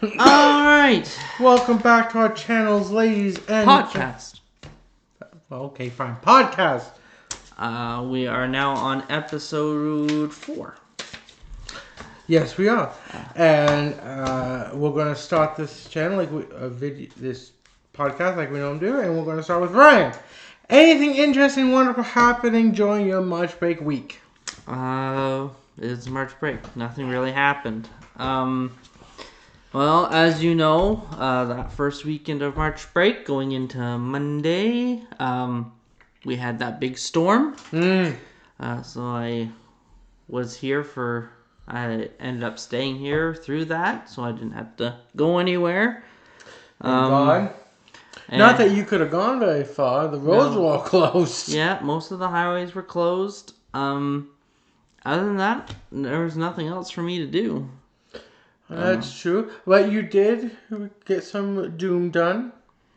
Alright. Welcome back to our channels, ladies and... Podcast. Okay, fine. Podcast. We are now on episode 4. Yes, we are. And we're going to start this channel, this podcast like we normally do. And we're going to start with Ryan. Anything interesting, wonderful happening during your March break week? It's March break. Nothing really happened. Well, as you know, that first weekend of March break, going into Monday, we had that big storm. So I was here I ended up staying here through that, so I didn't have to go anywhere. Not that you could have gone very far. The roads were all closed. Yeah, most of the highways were closed. Other than that, there was nothing else for me to do. That's true. But you did get some Doom done.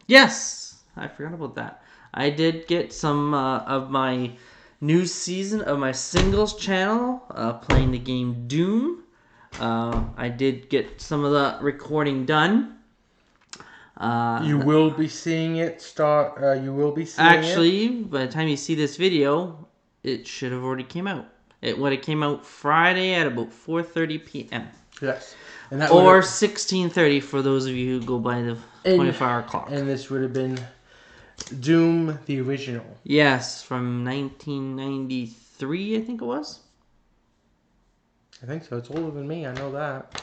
Yes, I forgot about that. I did get some of my new season of my singles channel, playing the game Doom. I did get some of the recording done. You will be seeing it start. You will be seeing Actually, by the time you see this video, it should have already came out. It came out Friday at about 4:30 p.m. Yes. And or 16:30 for those of you who go by the 24-hour clock. And this would have been Doom the original. Yes, from 1993, I think it was. I think so. It's older than me. I know that.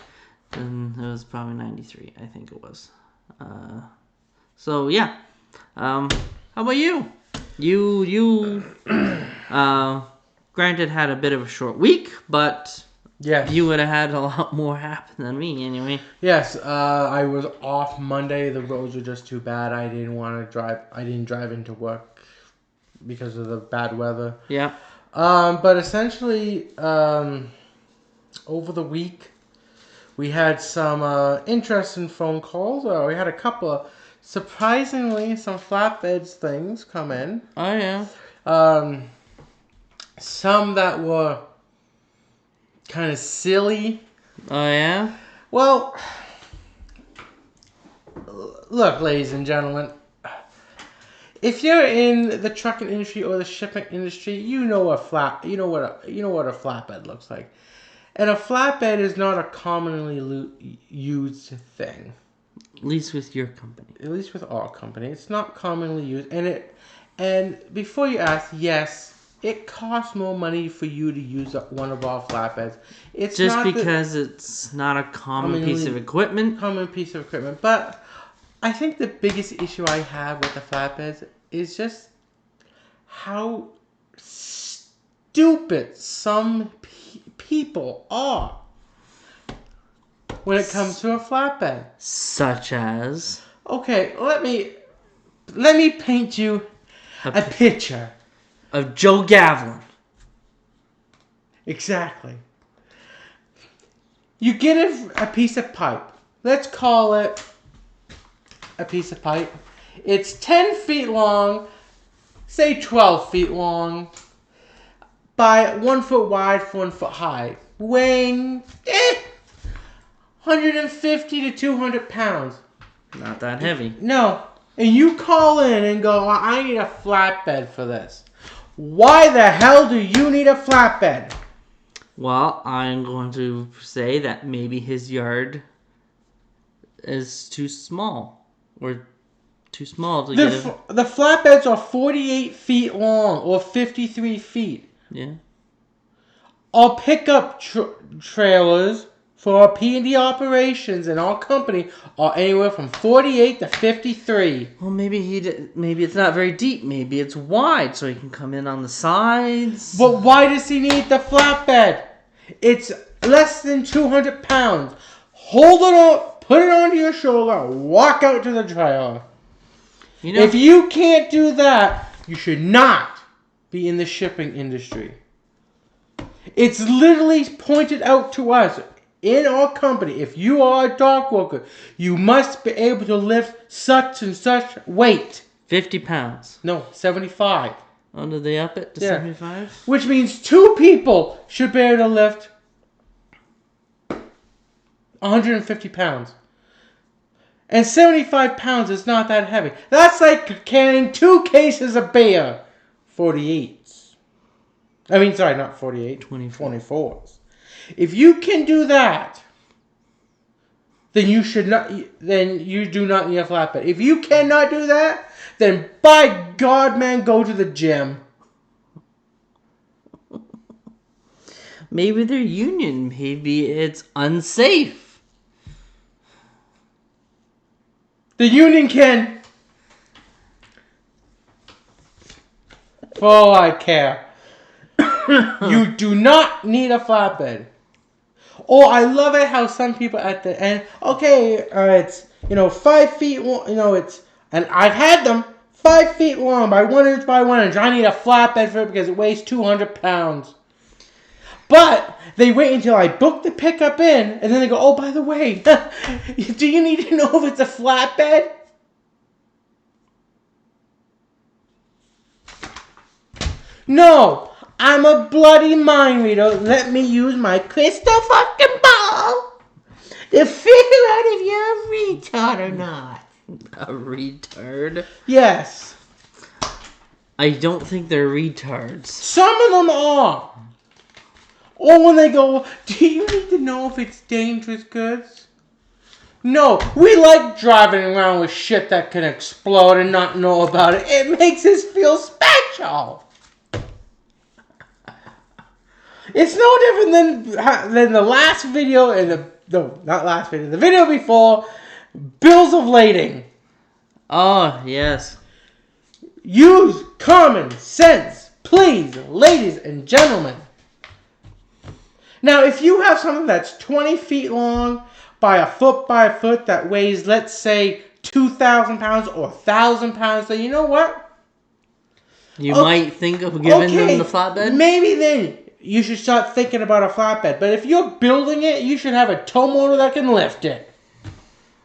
And it was probably 93, I think it was. So yeah. How about you? You granted had a bit of a short week, but yes, you would have had a lot more happen than me anyway. Yes, I was off Monday. The roads were just too bad. I didn't want to drive. I didn't drive into work because of the bad weather. Yeah. But essentially, over the week, we had some interesting phone calls. We had a couple of, surprisingly, some flatbeds things come in. Oh, yeah. Some that were kind of silly. Oh, yeah? Well, look, ladies and gentlemen, if you're in the trucking industry or the shipping industry, you know what a flatbed looks like. And a flatbed is not a commonly used thing. At least with your company. At least with our company, it's not commonly used. And before you ask, yes, it costs more money for you to use one of our flatbeds. It's just not because it's not a common piece of equipment. But I think the biggest issue I have with the flatbeds is just how stupid some people are when it comes to a flatbed. Such as? Okay, let me paint you a picture of Joe Gavlin. Exactly. You get a piece of pipe. Let's call it a piece of pipe. It's 10 feet long, say 12 feet long, by 1 foot wide, 1 foot high, weighing 150 to 200 pounds. Not that heavy. No. And you call in and go, I need a flatbed for this. Why the hell do you need a flatbed? Well, I'm going to say that maybe his yard is too small. Or too small to get it. The flatbeds are 48 feet long or 53 feet. Yeah. Our pickup trailers for our P&D operations in our company are anywhere from 48 to 53. Well, maybe it's not very deep. Maybe it's wide, so he can come in on the sides. But why does he need the flatbed? It's less than 200 pounds. Hold it up, put it onto your shoulder, walk out to the trailer. If you can't do that, you should not be in the shipping industry. It's literally pointed out to us in our company. If you are a dock worker, you must be able to lift such and such weight. 50 pounds. No, 75. Oh, did they up it to 75? Which means 2 people should be able to lift 150 pounds. And 75 pounds is not that heavy. That's like carrying 2 cases of beer. 48s. I mean, sorry, not 48. 24s. If you can do that, then you should not. Then you do not need a flatbed. If you cannot do that, then by God, man, go to the gym. Maybe they're union. Maybe it's unsafe. The union can. For all I care. You do not need a flatbed. Oh, I love it how some people at the end, okay, it's, 5 feet long, and I've had them 5 feet long by 1 inch by 1 inch. I need a flatbed for it because it weighs 200 pounds. But they wait until I book the pickup in, and then they go, oh, by the way, do you need to know if it's a flatbed? No, I'm a bloody mind reader. Let me use my crystal fucking ball to figure out if you're a retard or not. A retard? Yes. I don't think they're retards. Some of them are. Or when they go, do you need to know if it's dangerous goods? No, we like driving around with shit that can explode and not know about it. It makes us feel special. It's no different than the last video and the video before, bills of lading. Oh, yes. Use common sense, please, ladies and gentlemen. Now, if you have something that's 20 feet long by a foot that weighs, let's say, 2,000 pounds or 1,000 pounds, then you know what? You might think of giving them the flatbed? Maybe then you should start thinking about a flatbed. But if you're building it, you should have a tow motor that can lift it.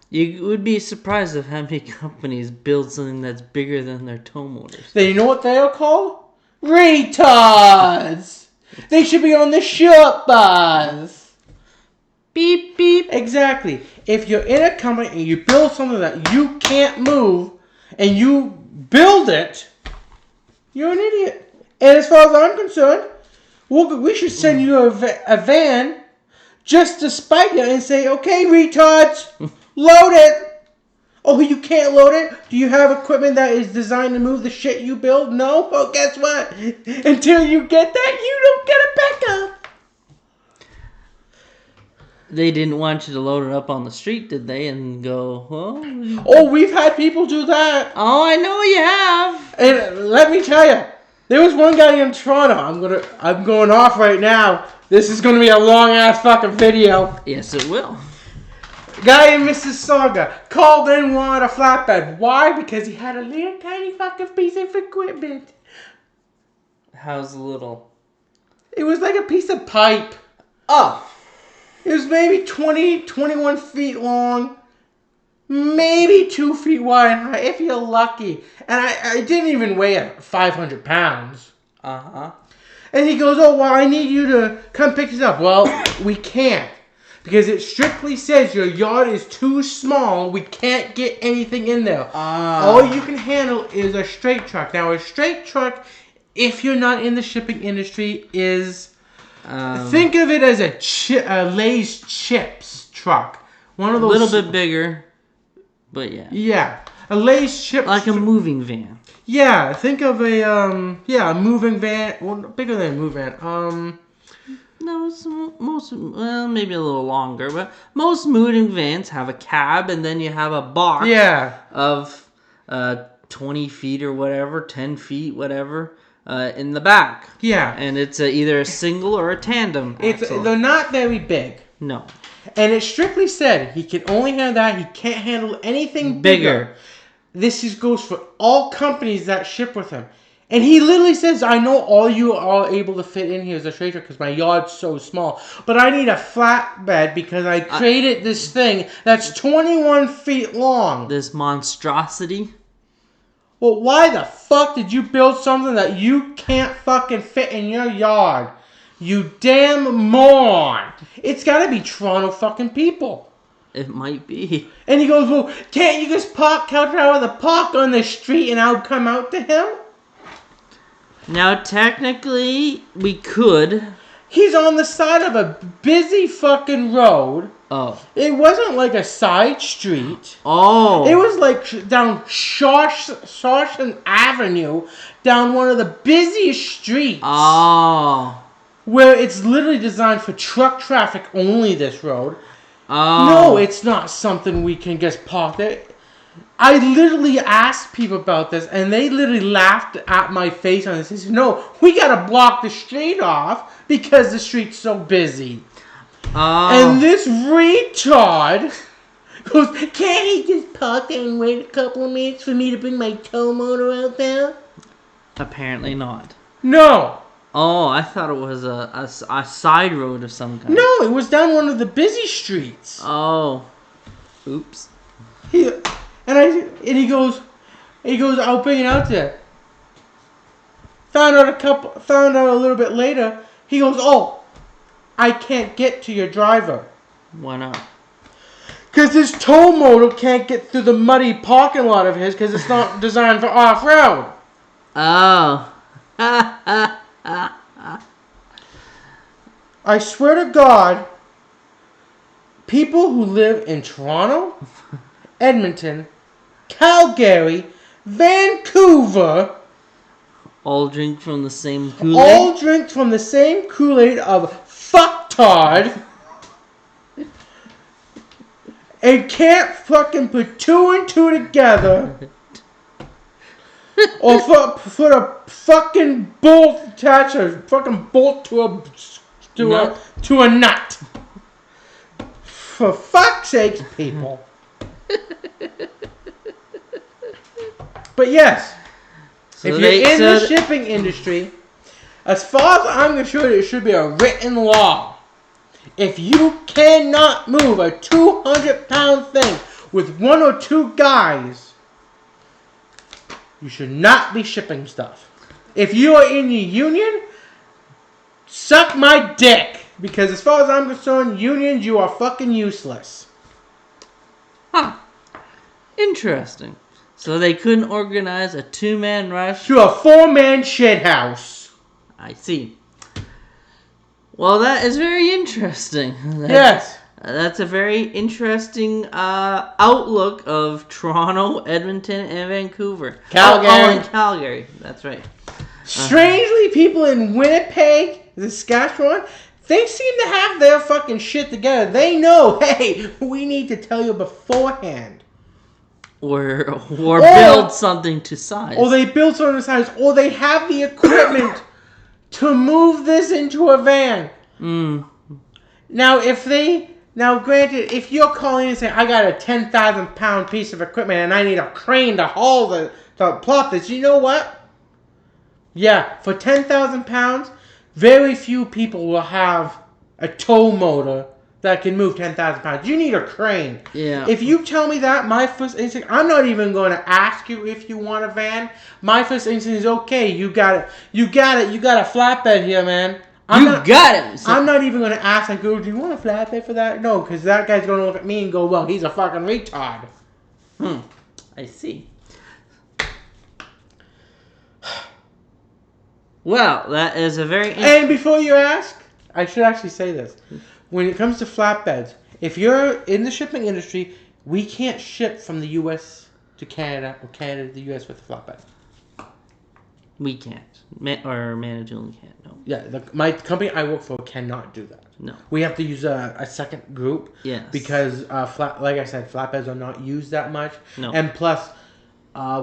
You would be surprised at how many companies build something that's bigger than their tow motors. Then you know what they are called? Retards! They should be on the short bus. Beep, beep. Exactly. If you're in a company and you build something that you can't move, and you build it, you're an idiot. And as far as I'm concerned, we should send you a van just to spite you and say, okay, retards, load it. Oh, you can't load it? Do you have equipment that is designed to move the shit you build? No? Well, guess what? Until you get that, you don't get a backup. They didn't want you to load it up on the street, did they? And go, well... Oh, we've had people do that. Oh, I know you have. And let me tell you, there was one guy in Toronto. I'm going off right now. This is going to be a long-ass fucking video. Yes, it will. Guy in Mississauga called in, wanted a flatbed. Why? Because he had a little tiny fucking piece of equipment. How's little? It was like a piece of pipe. Oh. It was maybe 21 feet long. Maybe 2 feet wide, if you're lucky. And I didn't even weigh 500 pounds. Uh-huh. And he goes, oh, well, I need you to come pick this up. Well, we can't. Because it strictly says your yard is too small. We can't get anything in there. All you can handle is a straight truck. Now, a straight truck, if you're not in the shipping industry, is... think of it as a Lay's chips truck. One of those... A little bit bigger, but yeah. Yeah. A Lay's chips... Like a moving van. Yeah, think of a moving van. Well, bigger than a moving van. No, maybe a little longer, but most moving vans have a cab, and then you have a box of 20 feet or whatever, 10 feet, whatever, in the back. Yeah. And it's either a single or a tandem axle. They're not very big. No. And it strictly said he can only handle that. He can't handle anything bigger. This goes for all companies that ship with him. And he literally says, I know all you are able to fit in here as a straight truck because my yard's so small. But I need a flatbed because I created this thing that's 21 feet long. This monstrosity. Well, why the fuck did you build something that you can't fucking fit in your yard? You damn moron. It's got to be Toronto fucking people. It might be. And he goes, well, can't you just park on the street and I'll come out to him? Now, technically, we could. He's on the side of a busy fucking road. Oh. It wasn't like a side street. Oh. It was like down Shawson Avenue, down one of the busiest streets. Oh. Where it's literally designed for truck traffic only, this road. Oh. No, it's not something we can just park there. I literally asked people about this, and they literally laughed at my face on this. They said, no, we gotta block the street off because the street's so busy. Oh. And this retard goes, can't he just park there and wait a couple of minutes for me to bring my tow motor out there? Apparently not. No. Oh, I thought it was a side road of some kind. No, it was down one of the busy streets. Oh. Oops. He goes, I'll bring it out there. Found out a little bit later, he goes, oh, I can't get to your driver. Why not? Because this tow motor can't get through the muddy parking lot of his because it's not designed for off-road. Oh. I swear to God, people who live in Toronto, Edmonton, Calgary, Vancouver, all drink from the same Kool-Aid? all drink from the same Kool-Aid of fucktard and can't fucking put two and two together or put a fucking bolt attach a fucking bolt to a nut. For fuck's sakes, people. But yes, So if you're in the shipping industry, as far as I'm concerned, it should be a written law. If you cannot move a 200-pound thing with one or two guys, you should not be shipping stuff. If you are in the union, suck my dick. Because as far as I'm concerned, unions, you are fucking useless. Huh. Interesting. So they couldn't organize a two-man rush? To a four-man shithouse. I see. Well, that is very interesting. Yes. That's a very interesting outlook of Toronto, Edmonton, and Vancouver. Calgary. Oh, and Calgary. That's right. Strangely, people in Winnipeg, Saskatchewan, they seem to have their fucking shit together. They know, hey, we need to tell you beforehand. Or build something to size. Or they build something to size. Or they have the equipment to move this into a van. Now, granted, if you're calling and saying, I got a 10,000-pound piece of equipment and I need a crane to haul to plot this, you know what? Yeah, for 10,000 pounds, very few people will have a tow motor that can move 10,000 pounds. You need a crane. Yeah. If you tell me that, my first instinct, I'm not even going to ask you if you want a van. My first instinct is, okay, you got it. You got a flatbed here, man. Got it. So, I'm not even going to ask, do you want a flatbed for that? No, because that guy's going to look at me and go, well, he's a fucking retard. I see. Well, that is a very... And before you ask, I should actually say this. When it comes to flatbeds, if you're in the shipping industry, we can't ship from the U.S. to Canada or Canada to the U.S. with a flatbed. We can't. Or Manitoulin can't, no. Yeah, my company I work for cannot do that. No. We have to use a second group. Yes. Because, like I said, flatbeds are not used that much. No. And plus,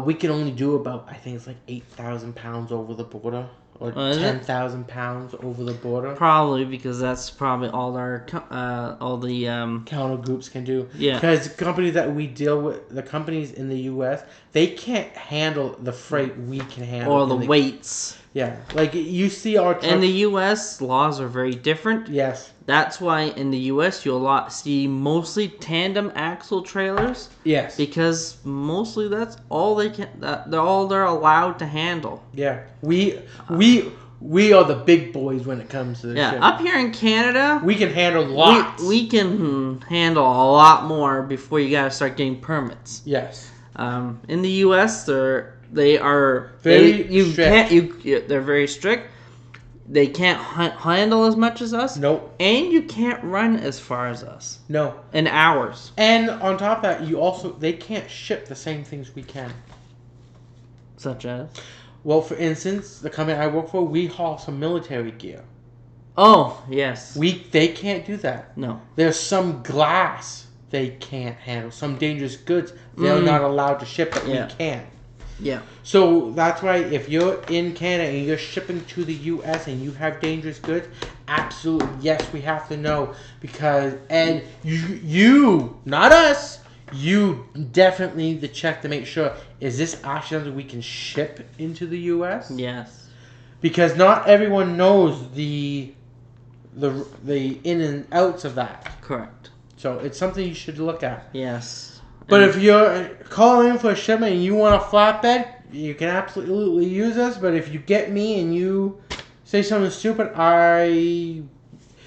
we can only do about, I think it's like 8,000 pounds over the border. Or 10,000 pounds over the border. Probably, because that's probably all the counter groups can do. Yeah. Because the companies that we deal with, the companies in the U.S., they can't handle the freight we can handle. Or the weights. Yeah. Like, you see our trucks. In the U.S., laws are very different. Yes. That's why in the U.S. you'll see mostly tandem axle trailers. Yes. Because mostly that's all they're allowed to handle. Yeah. We we are the big boys when it comes to this shit. Up here in Canada, we can handle lots. We can handle a lot more before you gotta start getting permits. Yes. In the U.S., they are very strict. They're very strict. They can't handle as much as us. Nope. And you can't run as far as us. No. In hours. And on top of that, they can't ship the same things we can. Such as? Well, for instance, the company I work for, we haul some military gear. Oh, yes. They can't do that. No. There's some glass they can't handle. Some dangerous goods they're not allowed to ship that we can. Yeah. So that's why if you're in Canada and you're shipping to the U.S. and you have dangerous goods, absolutely yes, we have to know and you, not us, you definitely need to check to make sure, is this actually something we can ship into the U.S.? Yes. Because not everyone knows the in and outs of that. Correct. So it's something you should look at. Yes. But if you're calling in for a shipment and you want a flatbed, you can absolutely use us. But if you get me and you say something stupid,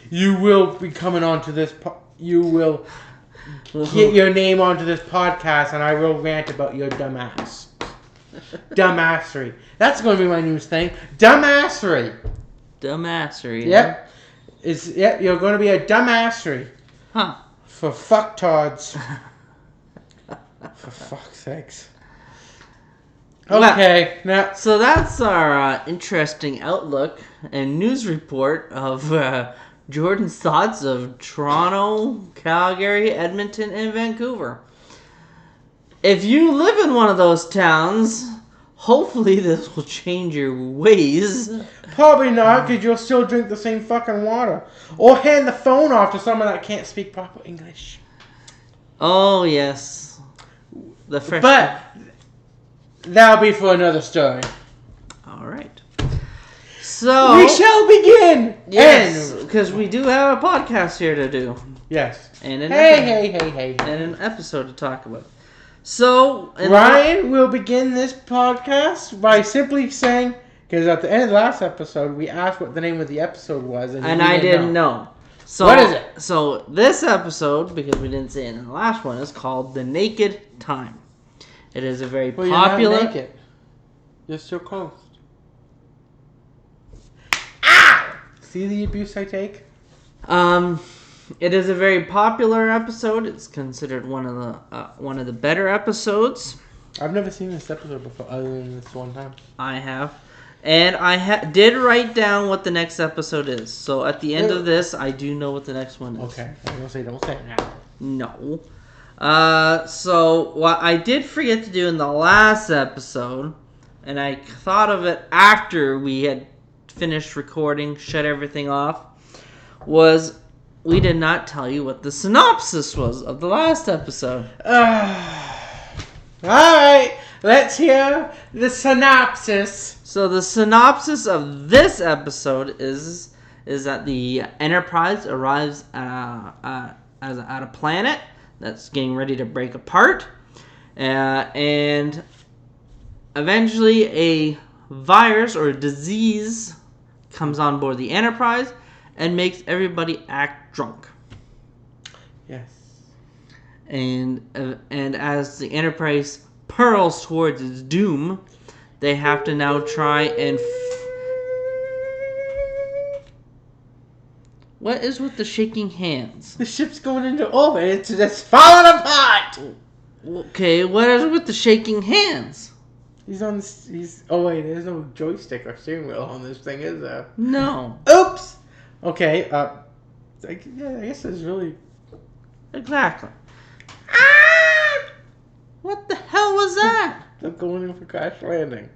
you will be coming onto this. You will get your name onto this podcast, and I will rant about your dumbass. Dumbassery. That's going to be my new thing. Dumbassery. Dumbassery. Yep. You're going to be a dumbassery. Huh. For fucktards. For fuck's sakes. Okay. Now, so that's our interesting outlook and news report of Jordan's thoughts of Toronto, Calgary, Edmonton, and Vancouver. If you live in one of those towns, hopefully this will change your ways. Probably not, because you'll still drink the same fucking water. Or hand the phone off to someone that can't speak proper English. Oh, yes. But that'll be for another story. All right. So we shall begin. Yes, because we do have a podcast here to do. Yes. And an and an episode to talk about. So Ryan will begin this podcast by simply saying, because at the end of the last episode we asked what the name of the episode was, and I didn't know. So, what is it? So this episode, because we didn't say it in the last one, is called The Naked Time. It is a very popular... You're not naked. You're still clothed. Ah! See the abuse I take? It is a very popular episode. It's considered one of the better episodes. I've never seen this episode before, other than this one time. I have. And I did write down what the next episode is. So at the end of this, I do know what the next one is. Okay. Don't say it now. No. So what I did forget to do in the last episode, and I thought of it after we had finished recording, shut everything off, was we did not tell you what the synopsis was of the last episode. Alright, let's hear the synopsis. So the synopsis of this episode is that the Enterprise arrives at a planet that's getting ready to break apart, and eventually a virus or a disease comes on board the Enterprise and makes everybody act drunk. Yes. And as the Enterprise hurls towards its doom, they have to now try and... What is with the shaking hands? The ship's going into orbit. It's just falling apart. Okay, what is with the shaking hands? Oh wait, there's no joystick or steering wheel on this thing, is there? No. Oops. Okay. I guess there's really... Exactly. Ah! What the hell was that? They're going in for crash landing.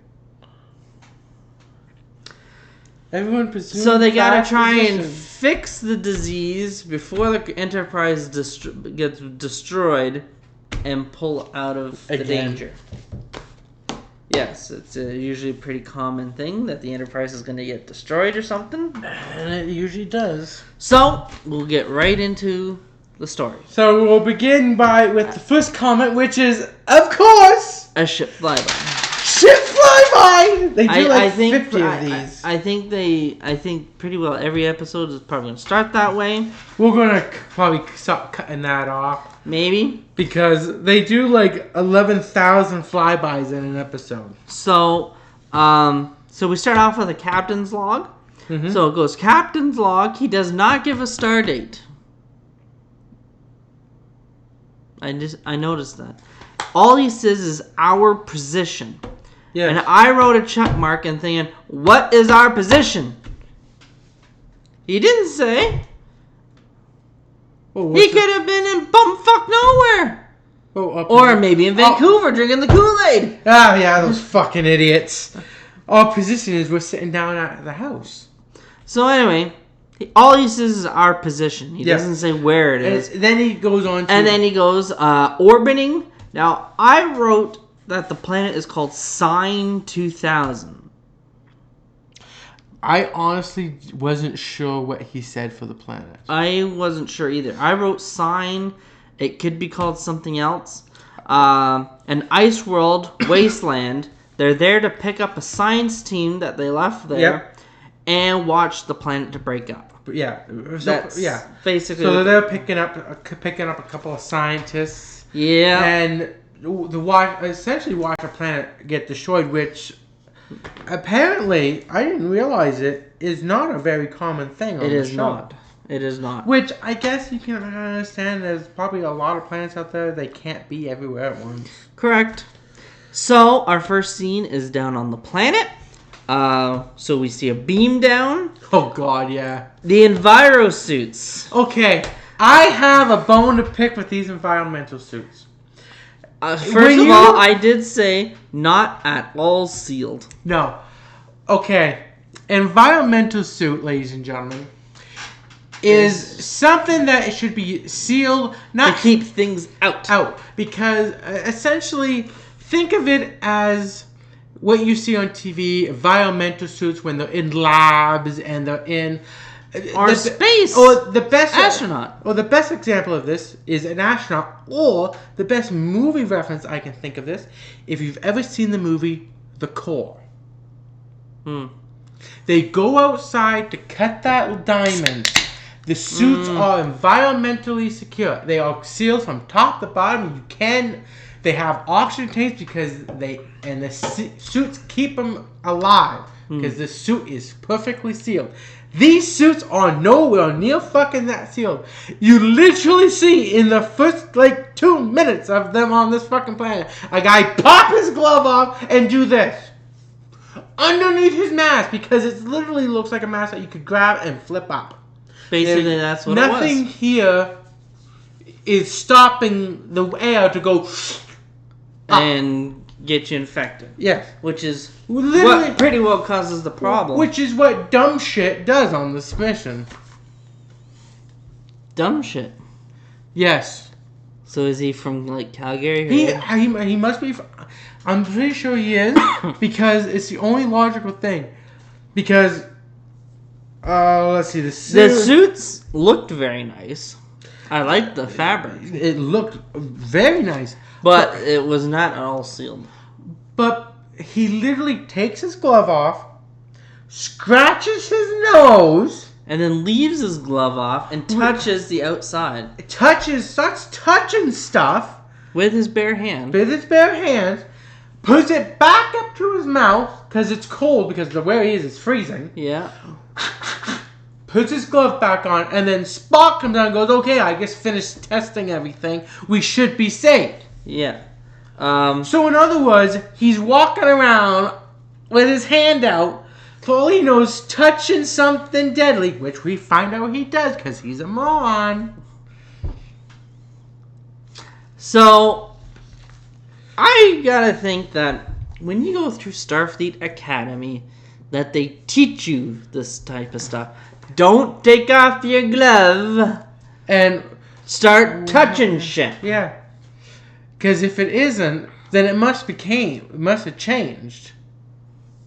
Everyone presumes. So they gotta try and fix the disease before the Enterprise gets destroyed and pull out of the danger. Yes, it's usually a pretty common thing that the Enterprise is going to get destroyed or something. And it usually does. So, we'll get right into the story. So we'll begin with the first comment, which is, of course... A ship flyby. Ship flyby! flyby. They do like 50 of these. I think pretty well every episode is probably gonna start that way. We're gonna probably stop cutting that off. Maybe because they do like 11,000 flybys in an episode. So, so we start off with a captain's log. Mm-hmm. So it goes captain's log. He does not give a star date. I noticed that. All he says is our position. Yeah. And I wrote a check mark and thinking, what is our position? He didn't say. Well, he could have been in bumfuck nowhere. Or maybe in Vancouver drinking the Kool-Aid. Ah, yeah, those fucking idiots. Our position is we're sitting down at the house. So anyway, all he says is our position. He doesn't say where it is. And then he goes on to... And then he goes, orbiting. Now, I wrote that the planet is called Sign 2000. I honestly wasn't sure what he said for the planet. I wasn't sure either. I wrote Sign. It could be called something else. An ice world wasteland. They're there to pick up a science team that they left there and watch the planet to break up. Yeah. That's basically. So they're picking up a couple of scientists. Yeah. And essentially watch a planet get destroyed, which apparently, I didn't realize it, is not a very common thing on the show. It is not. Which I guess you can understand. There's probably a lot of planets out there. They can't be everywhere at once. Correct. So our first scene is down on the planet. So we see a beam down. Oh God, yeah. The enviro suits. Okay, I have a bone to pick with these environmental suits. First of all, I did say not at all sealed. No. Okay, environmental suit, ladies and gentlemen, is something that should be sealed, not to keep things out. Because essentially, think of it as what you see on TV, environmental suits when they're in labs and they're in space. Or the best astronaut. Or the best example of this is an astronaut. Or the best movie reference I can think of this, if you've ever seen the movie The Core. They go outside to cut that diamond. The suits are environmentally secure. They are sealed from top to bottom. They have oxygen tanks because the suits keep them alive because the suit is perfectly sealed. These suits are nowhere near fucking that sealed. You literally see in the first 2 minutes of them on this fucking planet, a guy pop his glove off and do this underneath his mask because it literally looks like a mask that you could grab and flip up. Basically, that's what it was. Nothing here is stopping the air to go and get you infected. Yes. Which is what pretty well causes the problem. Which is what dumb shit does on this mission. Dumb shit? Yes. So is he from Calgary? He must be. I'm pretty sure he is because it's the only logical thing. Because let's see, the suits looked very nice. I liked the fabric. It looked very nice. But it was not at all sealed. But he literally takes his glove off, scratches his nose, and then leaves his glove off and touches the outside. Starts touching stuff with his bare hand. Puts it back up to his mouth because it's cold because where he is freezing. Yeah. Puts his glove back on, and then Spock comes out and goes, "Okay, I just finished testing everything. We should be safe." Yeah. So in other words, he's walking around with his hand out, for all he knows, touching something deadly, which we find out he does because he's a moron. So, I gotta think that when you go through Starfleet Academy, that they teach you this type of stuff. Don't take off your glove and start touching shit. Yeah. Because if it isn't, then it must have changed.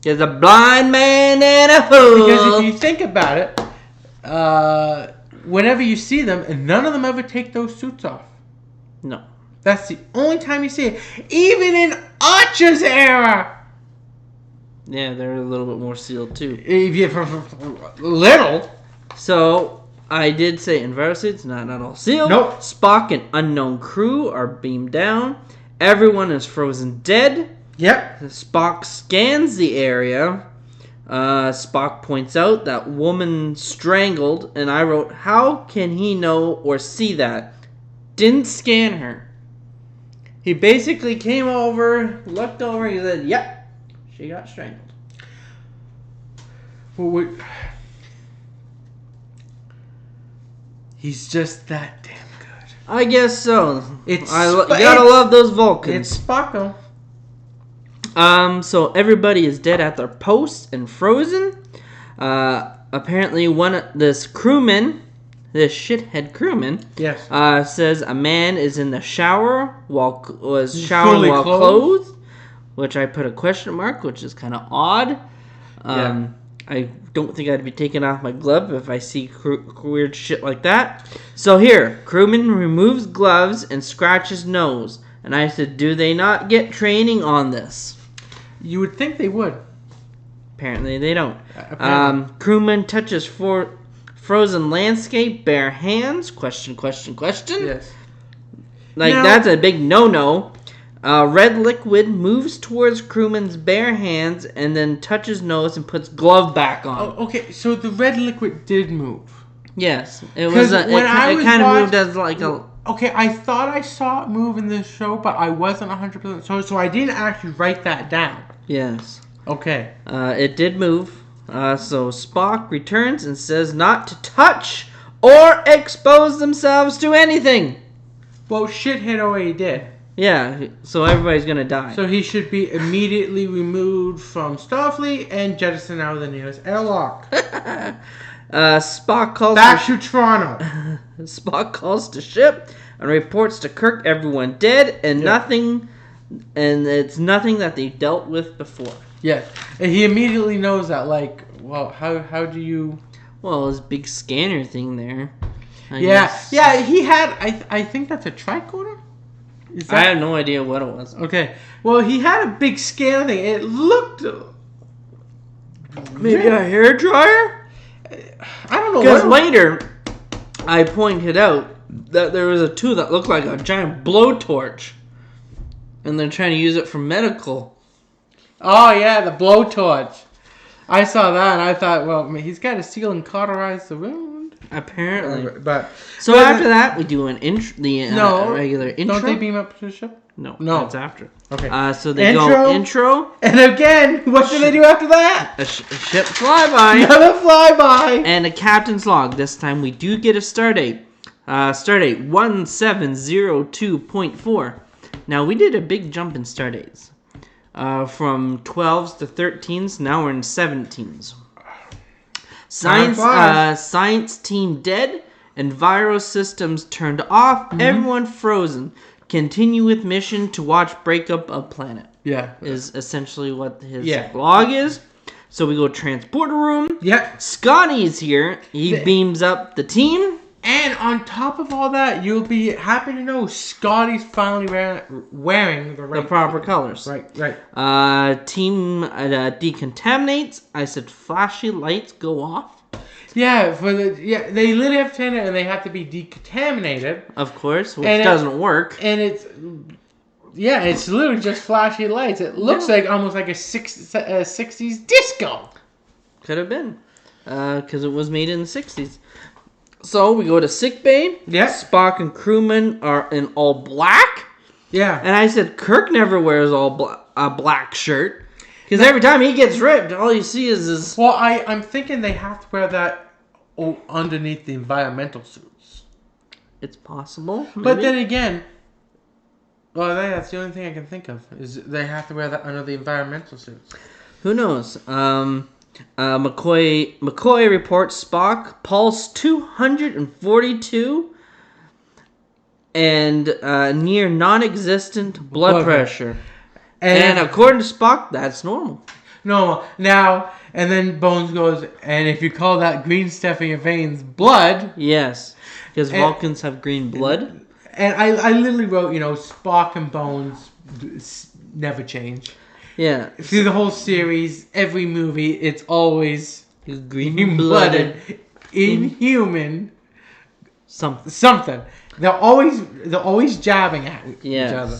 There's a blind man and a fool. Because if you think about it, whenever you see them, and none of them ever take those suits off. No. That's the only time you see it. Even in Archer's era, Yeah, they're a little bit more sealed too. Little. So I did say envirosuits, not all sealed. Nope. Spock and unknown crew are beamed down. Everyone is frozen dead. Yep. Spock scans the area. Spock points out that woman strangled, and I wrote, how can he know or see that? Didn't scan her. He basically came over, looked over, and he said, yep, she got strangled. Well, he's just that damn good. I guess so. You gotta it's, love those Vulcans. It's Spocko. So everybody is dead at their posts and frozen. Apparently this crewman, this shithead crewman, yes, says a man is in the shower was showering fully while clothed? clothed, which I put a question mark, which is kind of odd. Yeah. I don't think I'd be taking off my glove if I see weird shit like that. So here, crewman removes gloves and scratches nose. And I said, do they not get training on this? You would think they would. Apparently they don't. Apparently. Crewman touches frozen landscape, bare hands, question. Yes. That's a big no-no. Red liquid moves towards crewman's bare hands and then touches nose and puts glove back on. Oh, okay, so the red liquid did move. Yes, it was. It kind of moved as like a. Okay, I thought I saw it move in this show, but I wasn't 100% sure, so I didn't actually write that down. Yes. Okay. It did move. So Spock returns and says not to touch or expose themselves to anything. Well, shithead already did. Yeah, so everybody's gonna die. So he should be immediately removed from Starfleet and jettisoned out of the nearest airlock. Spock calls back to Toronto. Spock calls to ship and reports to Kirk everyone dead and nothing, and it's nothing that they dealt with before. Yes, and he immediately knows that. Like, well, how do you? Well, his big scanner thing there. I guess. He had. I think that's a tricorder. I have no idea what it was. Okay, well, he had a big scanner thing. It looked maybe a hair dryer. I don't know. Because later, I pointed out that there was a tool that looked like a giant blowtorch, and they're trying to use it for medical. Oh yeah, the blowtorch. I saw that and I thought, well, he's got to seal and cauterize the wound. Apparently, but so after that, we do an regular intro. Don't they beam up to the ship? No, that's after. Okay. So they go intro. And again, what do they do after that? A ship flyby. Another flyby. And a captain's log. This time we do get a stardate. Stardate 1702.4. Now we did a big jump in stardates. From 12s to 13s. Now we're in 17s. Science team dead. Enviro systems turned off. Mm-hmm. Everyone frozen. Continue with mission to watch breakup of planet. Yeah. Is essentially what his blog is. So we go transporter room. Yep. Scotty is here. He beams up the team. And on top of all that, you'll be happy to know Scotty's finally wearing the proper colors. Right. Team decontaminates. I said flashy lights go off. Yeah, they literally have to and they have to be decontaminated. Of course, which doesn't work. And it's literally just flashy lights. It looks like almost like a 60s disco. Could have been, because it was made in the 60s. So we go to sickbay. Yeah. Spock and crewman are in all black. Yeah. And I said Kirk never wears a black shirt. Because every time he gets ripped, all you see is his... Well, I'm thinking they have to wear that underneath the environmental suits. It's possible. Maybe. But then again... Well, that's the only thing I can think of. Is they have to wear that under the environmental suits. Who knows? McCoy reports Spock pulse 242 and near non-existent blood pressure. And according to Spock, that's normal. No, now, and then Bones goes, and if you call that green stuff in your veins blood... Yes, because Vulcans have green blood. And I literally wrote, Spock and Bones never change. Yeah. Through the whole series, every movie, it's always green-blooded, inhuman, something. They're always jabbing at each other.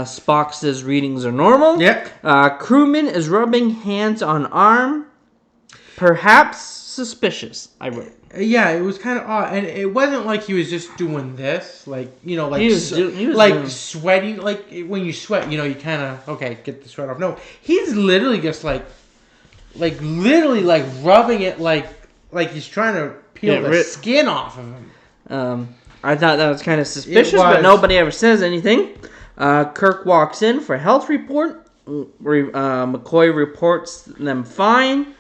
Spock says readings are normal. Yep. Crewman is rubbing hands on arm. Perhaps suspicious, I wrote. Yeah, it was kind of odd, and it wasn't like he was just doing this, like he was sweating. Like when you sweat, you kind of get the sweat off. No, he's literally just like rubbing it like he's trying to peel the skin off of him. I thought that was kind of suspicious, but nobody ever says anything. Kirk walks in for a health report. McCoy reports them fine.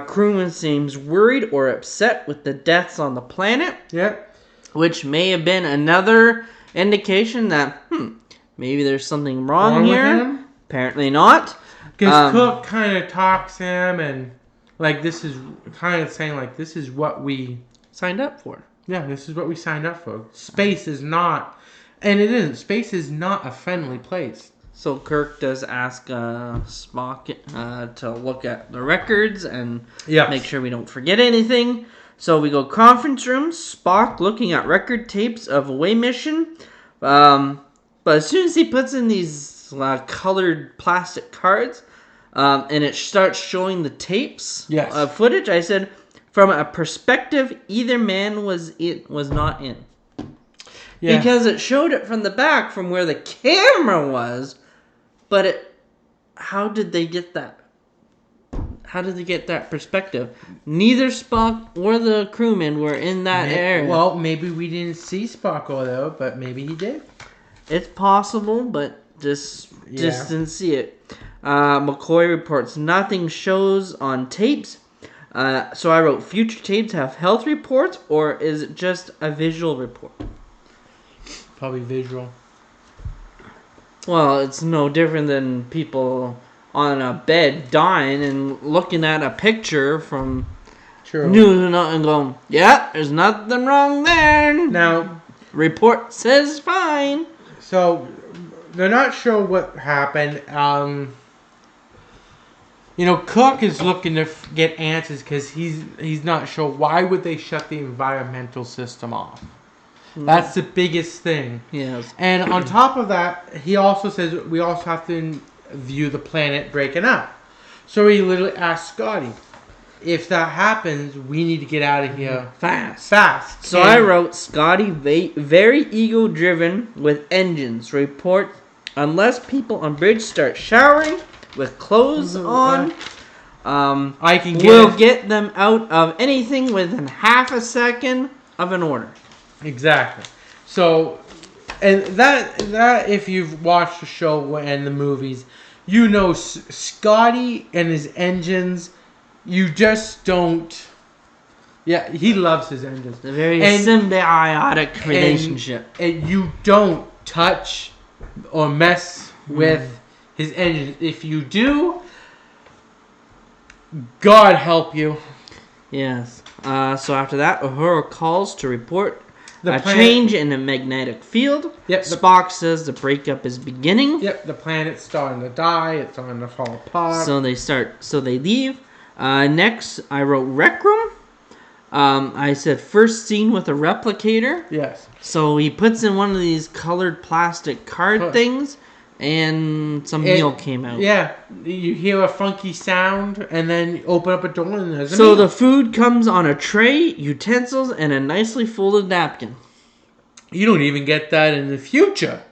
Crewman seems worried or upset with the deaths on the planet. Yep. Which may have been another indication that, maybe there's something wrong here. With him? Apparently not. Because Cook kind of talks him and, this is kind of saying, this is what we signed up for. Yeah, this is what we signed up for. Space is not, and it isn't. Space is not a friendly place. So Kirk does ask Spock to look at the records and make sure we don't forget anything. So we go conference room. Spock looking at record tapes of away mission. But as soon as he puts in these colored plastic cards, and it starts showing the tapes of footage, I said, from a perspective, either man was not in. Yeah. Because it showed it from the back, from where the camera was. But how did they get that? How did they get that perspective? Neither Spock or the crewmen were in that area. Well, maybe we didn't see Spock though, but maybe he did. It's possible, but just didn't see it. McCoy reports nothing shows on tapes. So I wrote, future tapes have health reports, or is it just a visual report? Probably visual. Well, it's no different than people on a bed dying and looking at a picture from news and going, there's nothing wrong there. Now, report says fine. So, they're not sure what happened. Cook is looking to get answers because he's not sure. Why would they shut the environmental system off? That's the biggest thing. Yes. And on top of that, he also says we also have to view the planet breaking up. So he literally asks Scotty, if that happens, we need to get out of here fast. So I wrote, Scotty, very ego-driven with engines. Report, unless people on bridge start showering with clothes on, we'll get them out of anything within half a second of an order. Exactly. So, and that if you've watched the show and the movies, Scotty and his engines, you just don't. Yeah, he loves his engines. It's a very symbiotic relationship. And you don't touch or mess with his engines. If you do, God help you. Yes. So after that, Uhura calls to report a change in the magnetic field. Yep. Spock says the breakup is beginning. Yep. The planet's starting to die. It's starting to fall apart. So they leave. Next, I wrote Rec Room. I said first scene with a replicator. Yes. So he puts in one of these colored plastic card things, and some meal came out. Yeah. You hear a funky sound, and then you open up a door, and there's a meal. So the food comes on a tray, utensils, and a nicely folded napkin. You don't even get that in the future.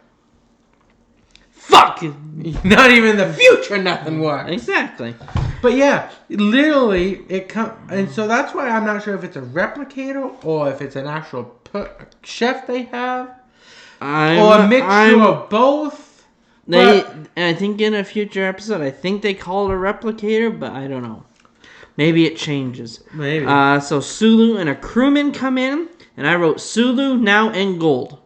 Fuck! Not even in the future, nothing works. Exactly. But yeah, literally, it comes, and so that's why I'm not sure if it's a replicator or if it's an actual chef they have, or a mixture of both. I think in a future episode, I think they call it a replicator, but I don't know. Maybe it changes. Maybe. So Sulu and a crewman come in, and I wrote Sulu now in gold.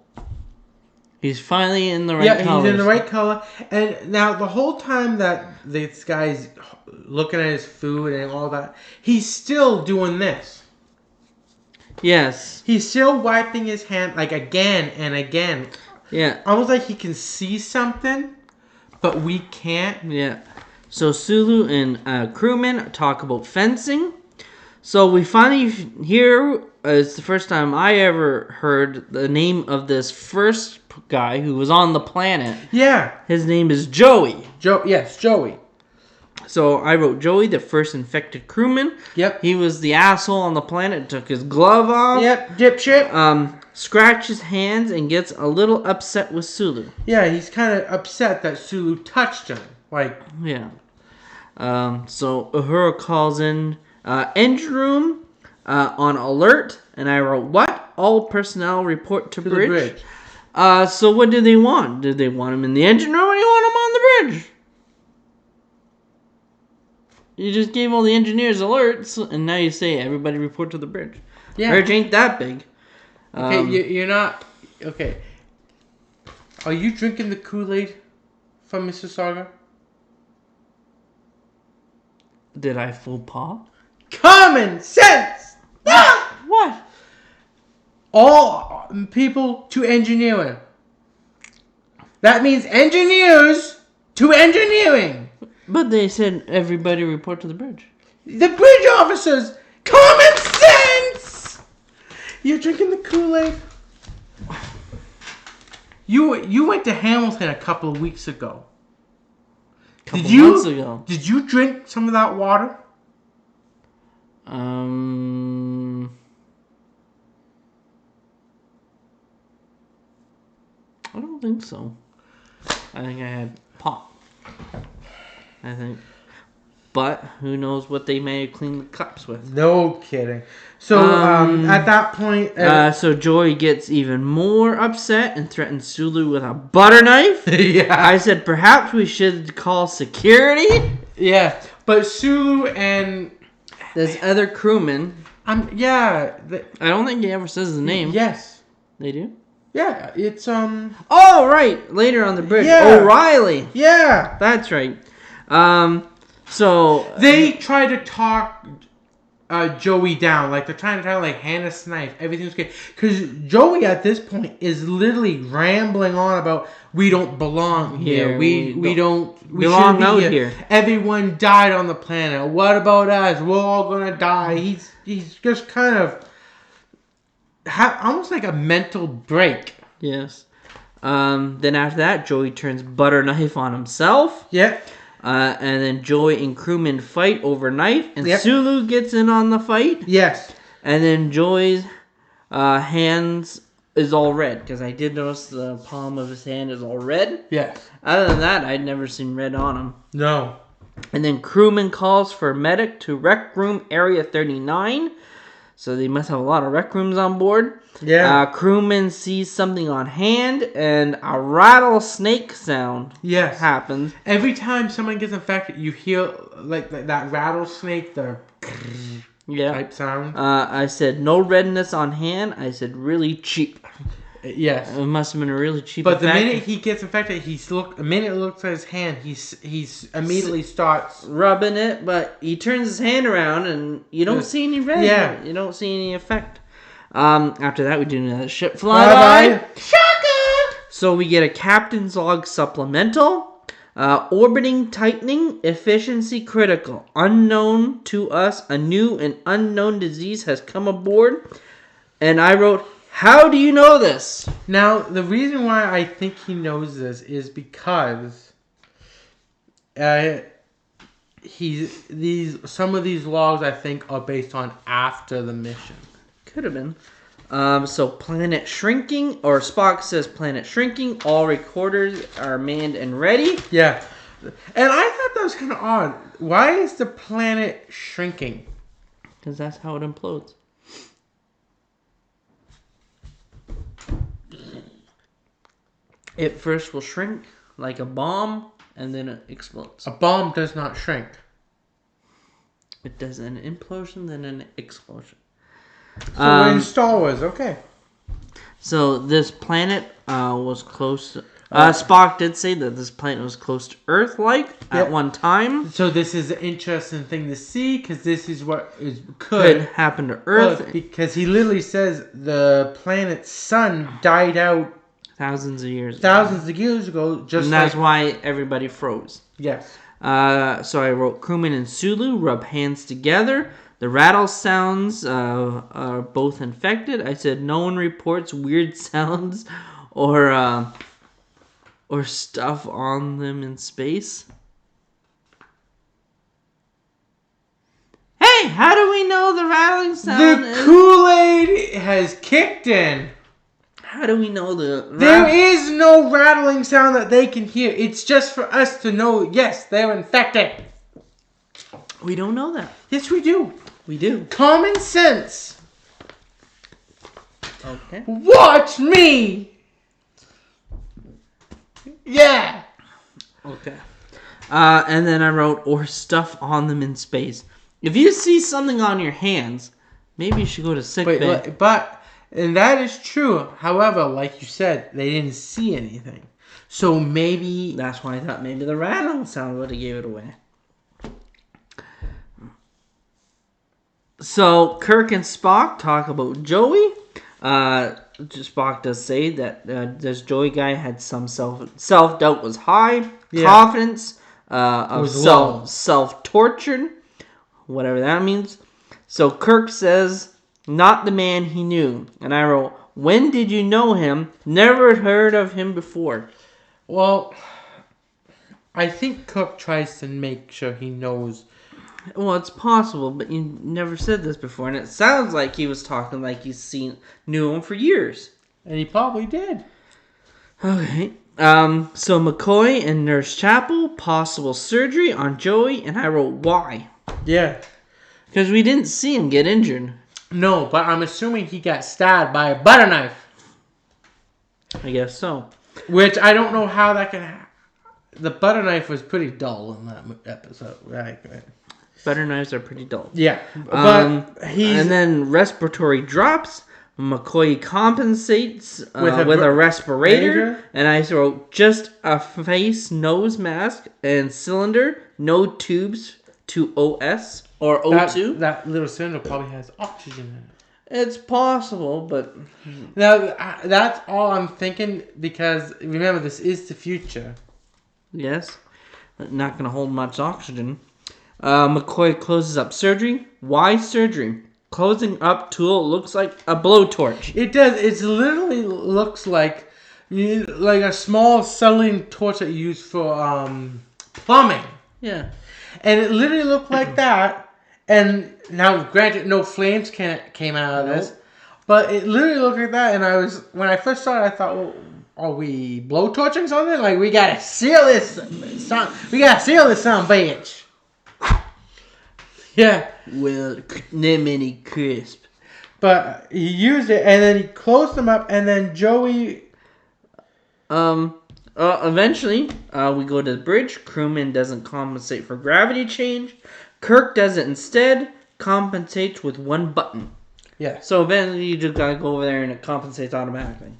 He's finally in the right color. Yeah, he's in the right color. And now the whole time that this guy's looking at his food and all that, he's still doing this. Yes. He's still wiping his hand again and again. Yeah. Almost like he can see something, but we can't. Yeah. So Sulu and crewman talk about fencing. So we finally hear, it's the first time I ever heard the name of this first guy who was on the planet. Yeah. His name is Joey. Yes, Joey. So I wrote Joey, the first infected crewman. Yep. He was the asshole on the planet, took his glove off. Yep, dipshit. Scratched his hands and gets a little upset with Sulu. Yeah, he's kind of upset that Sulu touched him. Yeah. So Uhura calls in engine room on alert, and I wrote, what? All personnel report to bridge. So what did they want? Did they want him in the engine room or do you want him on the bridge? You just gave all the engineers alerts, and now you say everybody report to the bridge. Yeah. Bridge ain't that big. Okay, you're not... Okay. Are you drinking the Kool-Aid from Mississauga? Did I faux pas? Common sense! What? All people to engineering. That means engineers to engineering. But they said everybody report to the bridge. The bridge officers! Common sense! You're drinking the Kool-Aid? You went to Hamilton a couple of weeks ago. Months ago. Did you drink some of that water? I don't think so. I think I had pop. I think. But who knows what they may have cleaned the cups with. No kidding. So at that point... so Joey gets even more upset and threatens Sulu with a butter knife. Yeah. I said perhaps we should call security. Yeah. But Sulu and... There's other crewmen. Yeah. I don't think he ever says his name. Yes. They do? Yeah. It's Oh, right. Later on the bridge. Yeah. O'Reilly. Yeah. That's right. So they try to talk Joey down, like they're trying to hand us a knife. Everything's okay, because Joey at this point is literally rambling on about we don't belong here. We don't belong out here. Everyone died on the planet. What about us? We're all gonna die. He's just kind of almost like a mental break. Yes. Then after that, Joey turns butter knife on himself. Yep. And then Joey and crewman fight over knife, and Yep. Sulu gets in on the fight. Yes. And then Joey's hands is all red, because I did notice the palm of his hand is all red. Yes. Other than that, I'd never seen red on him. No. And then crewman calls for medic to rec room area 39. So they must have a lot of rec rooms on board. Yeah. Crewman sees something on hand, and a rattlesnake sound Yes. happens. Every time someone gets infected, you hear like that rattlesnake, the type sound. I said no redness on hand. I said really cheap. Yes. It must have been a really cheap But the effect. minute he gets infected, the minute it looks at his hand, he's immediately starts rubbing it, but he turns his hand around and you don't see any red. Yeah. You don't see any effect. After that, we do another ship flyby. Shaka! So we get a captain's log supplemental. Orbiting tightening, efficiency critical. Unknown to us, a new and unknown disease has come aboard. And I wrote, how do you know this? Now, the reason why I think he knows this is because some of these logs I think are based on after the mission. Could have been. So planet shrinking, or Spock says planet shrinking. All recorders are manned and ready. Yeah. And I thought that was kind of odd. Why is the planet shrinking? Because that's how it implodes. It first will shrink like a bomb, and then it explodes. A bomb does not shrink. It does an implosion, then an explosion. So in Star Wars, okay. So this planet was close to... Spock did say that this planet was close to Earth-like at one time. So this is an interesting thing to see, because this is what could happen to Earth. Because he literally says the planet's sun died out thousands of years ago. And that's why everybody froze. Yes. So I wrote crewman and Sulu rub hands together. The rattle sounds are both infected. I said no one reports weird sounds or stuff on them in space. Hey, how do we know the rattling sound? The Kool-Aid has kicked in. How do we know There is no rattling sound that they can hear. It's just for us to know, yes, they're infected. We don't know that. Yes, we do. We do. Common sense. Okay. Watch me. Yeah. Okay. And then I wrote, or stuff on them in space. If you see something on your hands, maybe you should go to sick bay. And that is true. However, like you said, they didn't see anything. So maybe... That's why I thought maybe the rattling sound would have gave it away. So, Kirk and Spock talk about Joey. Spock does say that this Joey guy had some self-doubt was high. Yeah. Confidence of self-tortured. Whatever that means. So, Kirk says... Not the man he knew. And I wrote, when did you know him? Never heard of him before. Well, I think Cook tries to make sure he knows. Well, it's possible, but you never said this before. And it sounds like he was talking like knew him for years. And he probably did. Okay. So McCoy and Nurse Chapel, possible surgery on Joey. And I wrote, why? Yeah. Because we didn't see him get injured. No, but I'm assuming he got stabbed by a butter knife. I guess so. Which I don't know how that can happen. The butter knife was pretty dull in that episode. Right. Butter knives are pretty dull. Yeah. But and then respiratory drops. McCoy compensates with a respirator. And I wrote just a face, nose mask, and cylinder. No tubes to OS. Or O2? That little cylinder probably has oxygen in it. It's possible, but... Now, that's all I'm thinking, because, remember, this is the future. Yes. Not going to hold much oxygen. McCoy closes up surgery. Why surgery? Closing up tool looks like a blowtorch. It does. It literally looks like a small acetylene torch that you use for plumbing. Yeah. And it literally looked like that. And now, granted, no flames came out of this, but it literally looked like that. And when I first saw it, I thought, well, are we blowtorching something? Like, we gotta seal this son. We gotta seal this son, bitch. Yeah. Well, mini crisp. But he used it, and then he closed them up, and then Joey. Eventually, we go to the bridge. Crewman doesn't compensate for gravity change. Kirk does it instead. Compensates with one button. Yeah. So eventually you just gotta go over there and it compensates automatically.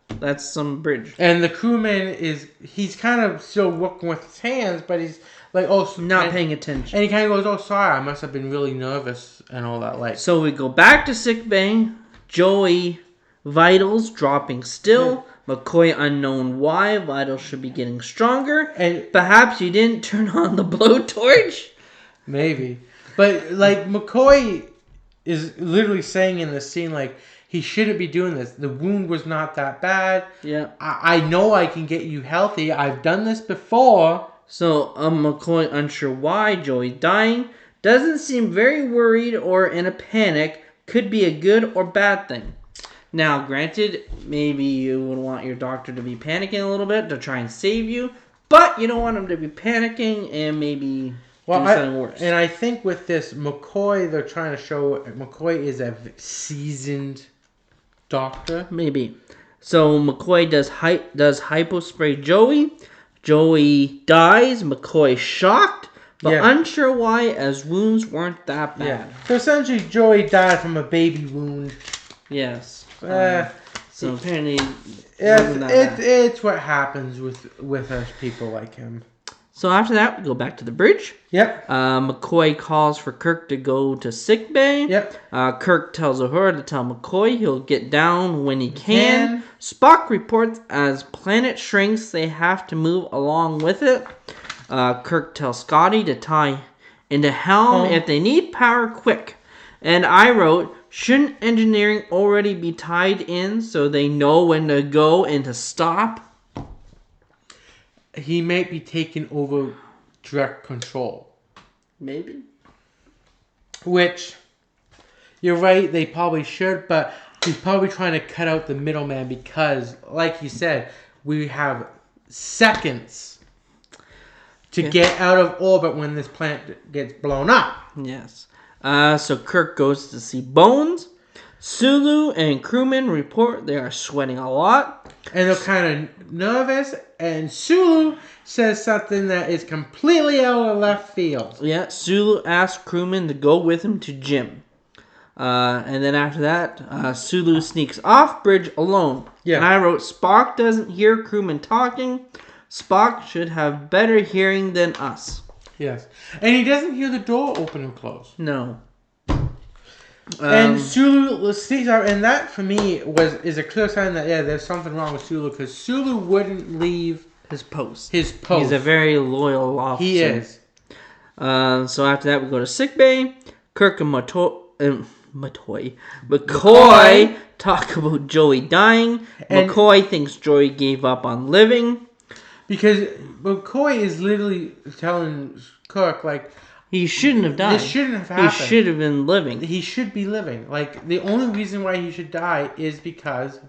That's some bridge. And the crewman he's kind of still working with his hands, but he's like, not paying attention. And he kind of goes, oh, sorry, I must have been really nervous and all that. Like. So we go back to sickbay. Joey vitals dropping still. Yeah. McCoy unknown why. Vitals should be getting stronger. And perhaps you didn't turn on the blowtorch. Maybe. But, like, McCoy is literally saying in the scene, like, he shouldn't be doing this. The wound was not that bad. Yeah. I know I can get you healthy. I've done this before. So, McCoy unsure why Joey's dying. Doesn't seem very worried or in a panic. Could be a good or bad thing. Now, granted, maybe you would want your doctor to be panicking a little bit to try and save you. But you don't want him to be panicking and maybe... worse. And I think with this, McCoy, they're trying to show McCoy is a seasoned doctor. Maybe. So McCoy does hypospray Joey. Joey dies. McCoy shocked, but unsure why, as wounds weren't that bad. Yeah. So essentially, Joey died from a baby wound. Yes. So apparently, it's what happens with us people like him. So after that, we go back to the bridge. Yep. McCoy calls for Kirk to go to sickbay. Yep. Kirk tells Uhura to tell McCoy he'll get down when he can. Spock reports as planet shrinks, they have to move along with it. Kirk tells Scotty to tie into helm if they need power quick. And I wrote, shouldn't engineering already be tied in so they know when to go and to stop? He may be taking over direct control. Maybe. Which, you're right, they probably should, but he's probably trying to cut out the middleman because, like you said, we have seconds to get out of orbit when this planet gets blown up. Yes. So Kirk goes to see Bones. Sulu and crewmen report they are sweating a lot. And they're kind of nervous. And Sulu says something that is completely out of left field. Yeah, Sulu asks crewmen to go with him to gym. And then after that, Sulu sneaks off bridge alone. Yeah. And I wrote, Spock doesn't hear crewmen talking. Spock should have better hearing than us. Yes. And he doesn't hear the door open and close. No. And Sulu sneaks out, and that for me is a clear sign that there's something wrong with Sulu because Sulu wouldn't leave his post. He's a very loyal officer. He is. So after that, we go to sickbay. Kirk and McCoy talk about Joey dying. And McCoy thinks Joey gave up on living. Because McCoy is literally telling Kirk, like, he shouldn't have died. This shouldn't have happened. He should have been living. He should be living. Like, the only reason why he should die is because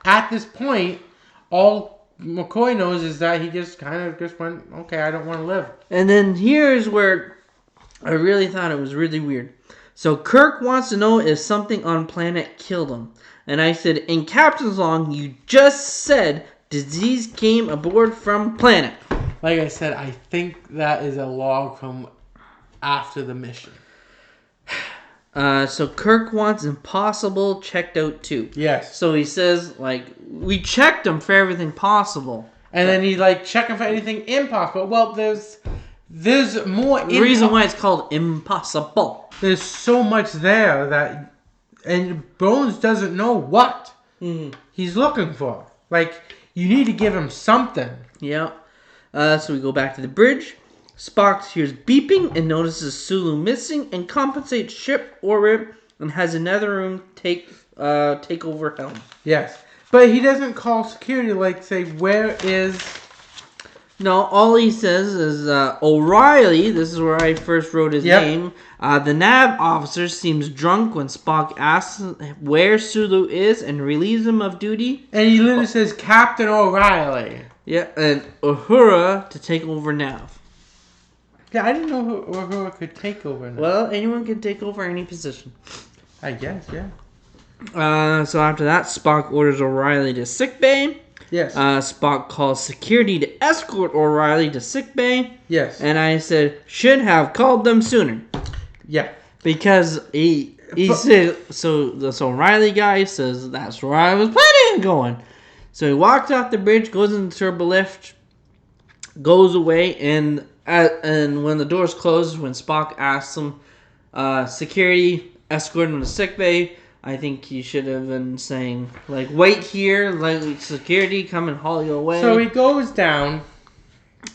at this point, all McCoy knows is that he just kind of just went, okay, I don't want to live. And then here's where I really thought it was really weird. So Kirk wants to know if something on planet killed him. And I said, in Captain's Log, you just said disease came aboard from planet. Like I said, I think that is a log from after the mission. So Kirk wants Impossible checked out too. Yes. So he says, like, we checked him for everything possible. And then he's like checking for anything impossible. Well, there's more. The reason why it's called Impossible. There's so much there that, and Bones doesn't know what he's looking for. Like, you need to give him something. Yeah. So we go back to the bridge. Spock hears beeping and notices Sulu missing and compensates ship orbit and has another room take over helm. Yes. But he doesn't call security, like, say, where is... No, all he says is, O'Reilly, this is where I first wrote his name, the nav officer seems drunk when Spock asks where Sulu is and relieves him of duty. And he literally says, Captain O'Reilly. Yeah, and Uhura to take over nav. Yeah, I didn't know Uhura could take over nav. Well, anyone can take over any position. I guess, yeah. So after that, Spock orders O'Reilly to sickbay. Yes. Spock calls security to escort O'Reilly to sickbay. Yes. And I said, should have called them sooner. Yeah. Because he said, so this O'Reilly guy says, that's where I was planning on going. So he walks off the bridge, goes in the turbo lift, goes away, and when the doors close, when Spock asks him, security, escort him to sickbay, I think he should have been saying, like, wait here, like, security, come and haul you away. So he goes down.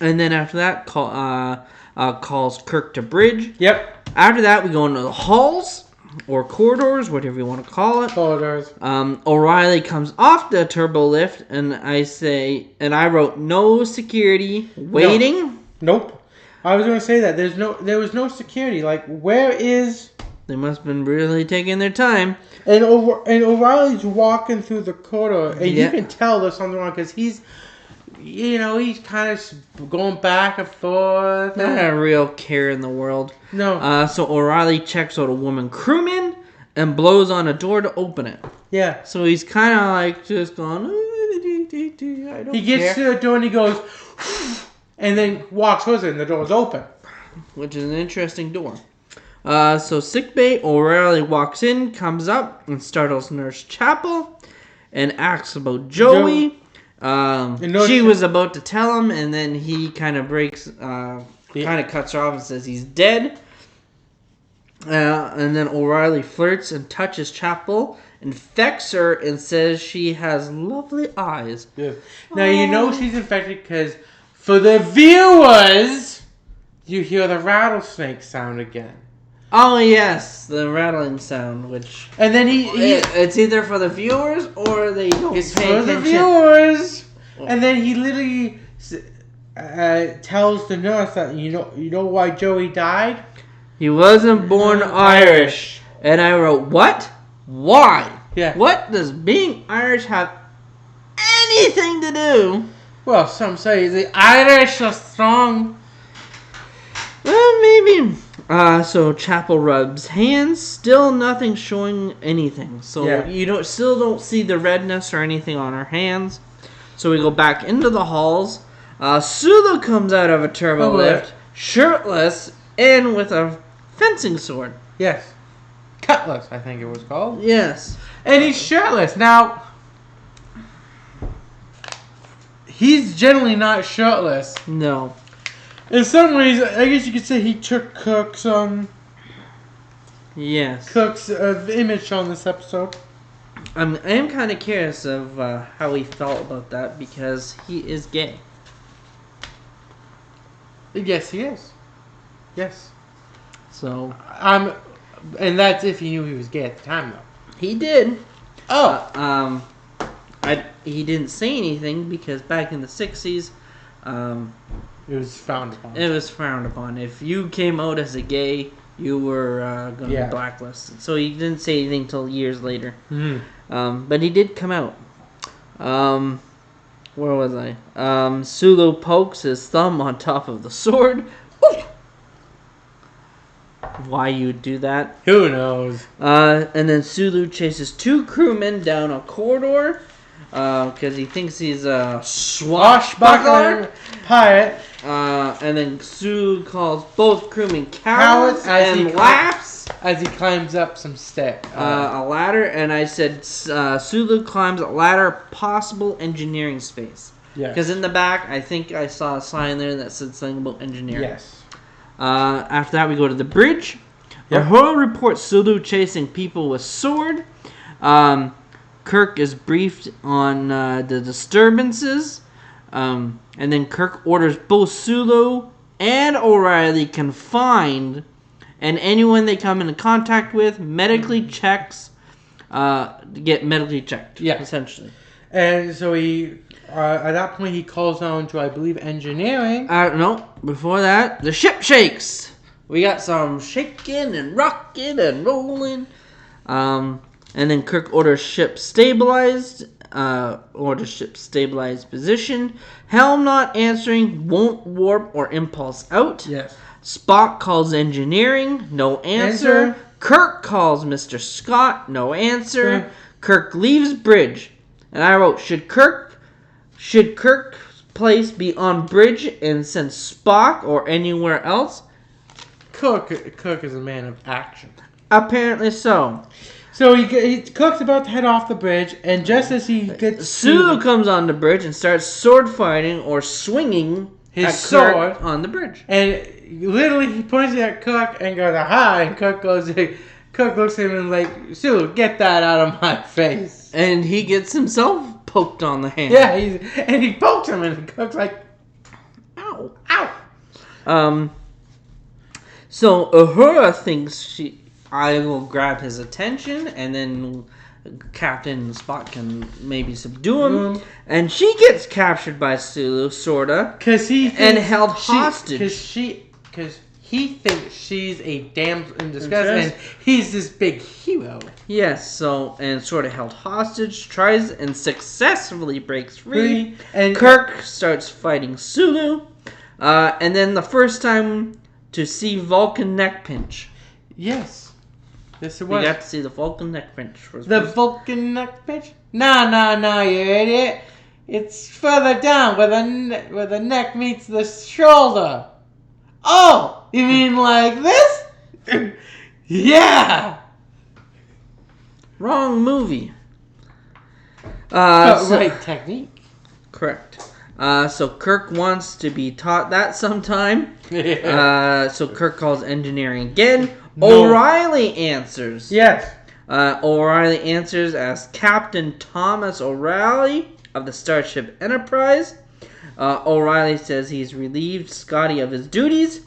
And then after that, calls Kirk to bridge. Yep. After that, we go into the halls, or corridors, whatever you want to call it. Corridors. O'Reilly comes off the turbo lift, and I wrote, no security, waiting. No. Nope. I was going to say that. There was no security. Like, where is... They must have been really taking their time. And O'Reilly's walking through the corridor, and you can tell there's something wrong because he's kind of going back and forth. Not a real care in the world. No. So O'Reilly checks out a woman crewman and blows on a door to open it. Yeah. So he's kind of like just going, I don't He gets to the door and he goes, and then walks towards it, and the door's open. Which is an interesting door. So sickbay, O'Reilly walks in, comes up, and startles Nurse Chapel, and asks about Joey. She was about to tell him, and then he kind of cuts her off and says he's dead. And then O'Reilly flirts and touches Chapel, infects her, and says she has lovely eyes. Yeah. Now you know she's infected because For the viewers, you hear the rattlesnake sound again. Oh yes, the rattling sound, which... And then it's either for the viewers or they don't it's pay for attention. the viewers. And then he literally tells the nurse that you know why Joey died? He wasn't born Irish. And I wrote, what? Why? Yeah. What does being Irish have anything to do? Well, some say the Irish are strong. Well, maybe. So Chapel rubs hands. Still nothing showing anything. So you still don't see the redness or anything on her hands. So we go back into the halls. Sulu comes out of a turbo lift, shirtless, and with a fencing sword. Yes. Cutlass, I think it was called. Yes. And he's shirtless. Now, he's generally not shirtless. No. In some ways, I guess you could say he took Cook's image on this episode. I am kind of curious of how he felt about that because he is gay. Yes, he is. Yes. So. And that's if he knew he was gay at the time, though. He did. Oh. He didn't say anything because back in the 60s, it was frowned upon. It was frowned upon. If you came out as a gay, you were going to be blacklisted. So he didn't say anything until years later. Mm-hmm. But he did come out. Where was I? Sulu pokes his thumb on top of the sword. Why you would do that? Who knows? And then Sulu chases 2 crewmen down a corridor because he thinks he's a swashbuckler pirate. And then Sulu calls both crewmen cowards and laughs as he climbs up some steps. A ladder. And I said Sulu climbs a ladder, possible engineering space. Yes. Because in the back, I think I saw a sign there that said something about engineering. Yes. After that, we go to the bridge. Yep. Uhura reports Sulu chasing people with sword. Kirk is briefed on the disturbances. And then Kirk orders both Sulu and O'Reilly confined. And anyone they come into contact with, medically checks. Get medically checked, essentially. And so he... at that point, he calls down to, I believe, engineering. No, before that, the ship shakes. We got some shaking and rocking and rolling. And then Kirk orders ship stabilized. Position. Helm not answering. Won't warp or impulse out. Yes. Spock calls engineering. No answer. Kirk calls Mr. Scott. No answer. Kirk leaves bridge. And I wrote, Should Kirk's place be on bridge and send Spock or anywhere else? Cook is a man of action. Apparently so. So Cook's about to head off the bridge, and just as he gets Sulu comes on the bridge and starts sword fighting or swinging his sword on the bridge. And literally he points it at Cook and goes, aha, and Cook looks at him and like, Sulu, get that out of my face. And he gets himself poked on the hand. Yeah, he pokes him and Cook's like, ow, ow. So Uhura thinks I will grab his attention and then Captain Spock can maybe subdue him. And she gets captured by Sulu, sorta. And held hostage. Because he thinks she's a damsel in distress and he's this big hero. Yes, so, and sort of held hostage, tries and successfully breaks free. And Kirk starts fighting Sulu. And then the first time to see Vulcan neck pinch. Yes. Yes, it was. We got to see the Vulcan neck pinch. Vulcan neck pinch? No, you idiot. It's further down where the neck meets the shoulder. Oh, you mean like this? Yeah. Wrong movie. Right technique. Correct. So Kirk wants to be taught that sometime. So Kirk calls engineering again. No. O'Reilly answers. Yes. O'Reilly answers as Captain Thomas O'Reilly of the Starship Enterprise. O'Reilly says he's relieved Scotty of his duties.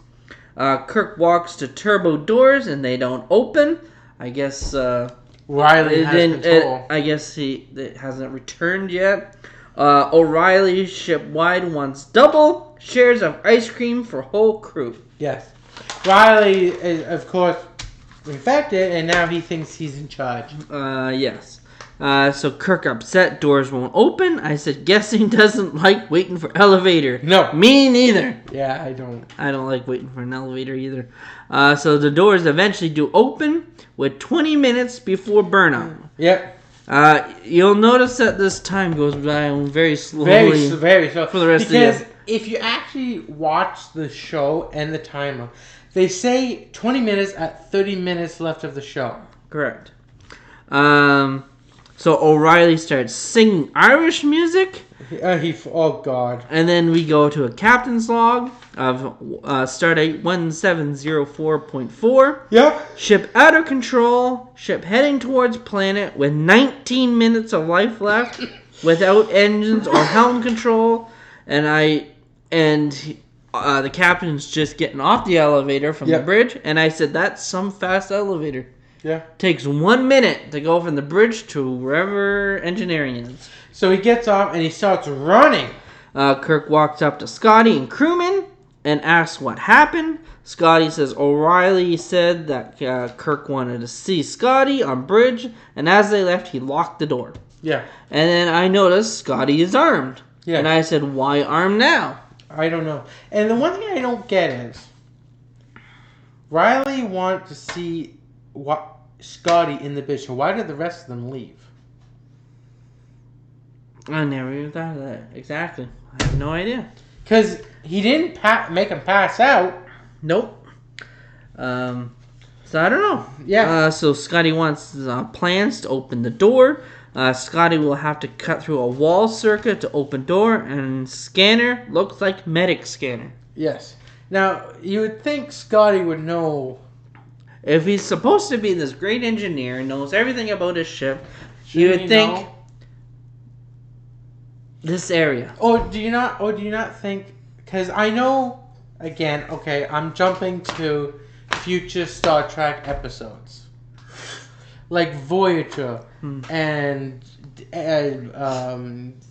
Kirk walks to turbo doors and they don't open. I guess Riley has control. I guess it hasn't returned yet. O'Reilly ship-wide wants double shares of ice cream for whole crew. Yes. Riley is, of course, infected, and now he thinks he's in charge. Yes. So Kirk upset, doors won't open. I said, guessing doesn't like waiting for elevator. No. Me neither. Yeah, I don't. I don't like waiting for an elevator either. So the doors eventually do open with 20 minutes before burnout. Yep. You'll notice that this time goes by very slowly. Very slow. For the rest of the Because if you actually watch the show and the timer, they say 20 minutes at 30 minutes left of the show. Correct. So O'Reilly starts singing Irish music. Oh, God. And then we go to a captain's log of Stardate 1704.4. Yep. Ship out of control. Ship heading towards planet with 19 minutes of life left without engines or helm control. And the captain's just getting off the elevator from the bridge. And I said, that's some fast elevator. Yeah. Takes 1 minute to go from the bridge to wherever engineering is. So he gets off and he starts running. Kirk walks up to Scotty and crewman and asks what happened. Scotty says O'Reilly said that Kirk wanted to see Scotty on bridge, and as they left, he locked the door. Yeah. And then I noticed Scotty is armed. Yeah. And I said, why armed now? I don't know. And the one thing I don't get is Riley wanted to see Scotty in the bridge, so why did the rest of them leave? I never even thought of that. Exactly. I have no idea. Because he didn't make him pass out. Nope. So I don't know. Yeah. So Scotty wants plans to open the door. Scotty will have to cut through a wall circuit to open door, and scanner looks like medic scanner. Yes. Now, you would think Scotty would know. If he's supposed to be this great engineer and knows everything about his ship, you would think this area. Or do you not think? Because I know. Again, okay, I'm jumping to future Star Trek episodes, like Voyager and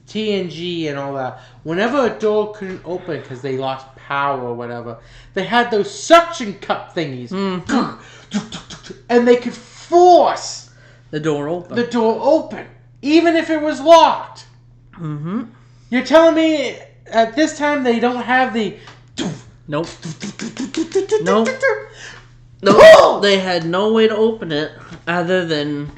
TNG and all that. Whenever a door couldn't open because they lost power or whatever, they had those suction cup thingies, and they could force the door open, even if it was locked. Mm-hmm. You're telling me at this time they don't have the. Nope. Nope. They had no way to open it other than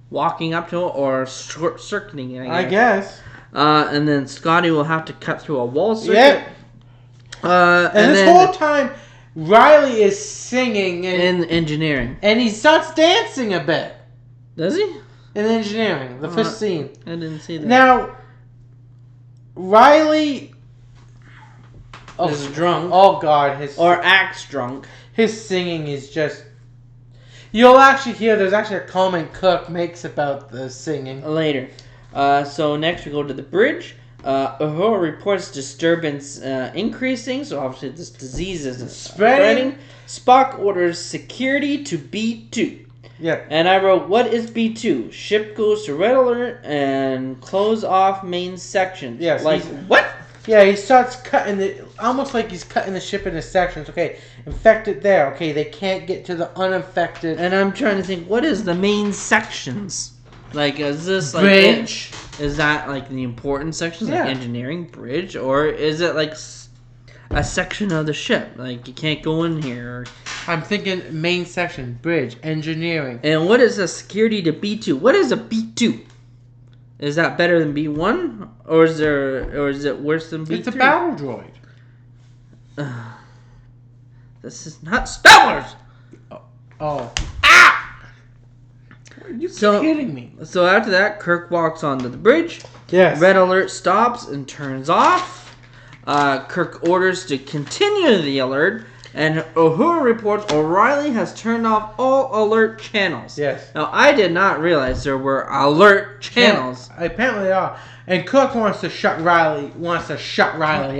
walking up to it or circling it. I guess. And then Scotty will have to cut through a wall circuit. Yep. And this whole time, Riley is singing in engineering, and he starts dancing a bit. Does he? In engineering, the first scene. I didn't see that. Now, Riley is drunk. Oh God, acts drunk. His singing is just. You'll actually hear. There's actually a comment Cook makes about the singing later. So next we go to the bridge. Uhura reports disturbance increasing, so obviously this disease is spreading. Spock orders security to B2. Yeah. And I wrote, what is B2? Ship goes to red alert and close off main section. Yes. Like, what? Yeah, he starts cutting almost like he's cutting the ship into sections. Okay, infected there. Okay, they can't get to the uninfected. And I'm trying to think, what is the main sections? Like, is this like bridge? Is that like the important sections, like engineering, bridge, or is it like a section of the ship? Like you can't go in here. I'm thinking main section, bridge, engineering. And what is a security to B2? What is a B2? Is that better than B1, or is it worse than B3? It's a battle droid. This is not Star Wars. Oh. Are you kidding me? So after that, Kirk walks onto the bridge. Yes. Red alert stops and turns off. Kirk orders to continue the alert And Uhura reports O'Reilly has turned off all alert channels. Yes. Now, I did not realize there were alert channels. Yeah, apparently they are. And Cook wants to shut Riley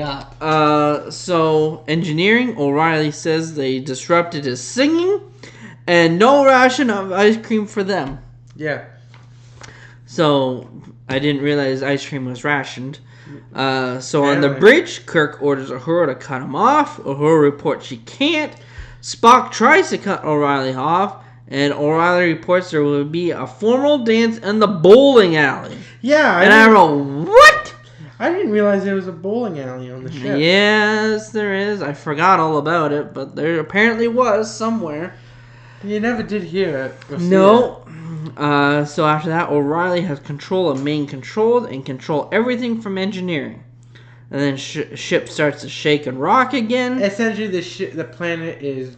up. So engineering, O'Reilly says they disrupted his singing, and no ration of ice cream for them. Yeah. So I didn't realize ice cream was rationed. So on the bridge, Kirk orders Uhura to cut him off. Uhura reports she can't. Spock tries to cut O'Reilly off, and O'Reilly reports there will be a formal dance in the bowling alley. Yeah. I wrote, what? I didn't realize there was a bowling alley on the ship. Yes, there is. I forgot all about it, but there apparently was somewhere. You never did hear it. No. So after that, O'Reilly has control of main controls and control everything from engineering. And then ship starts to shake and rock again. Essentially, the planet is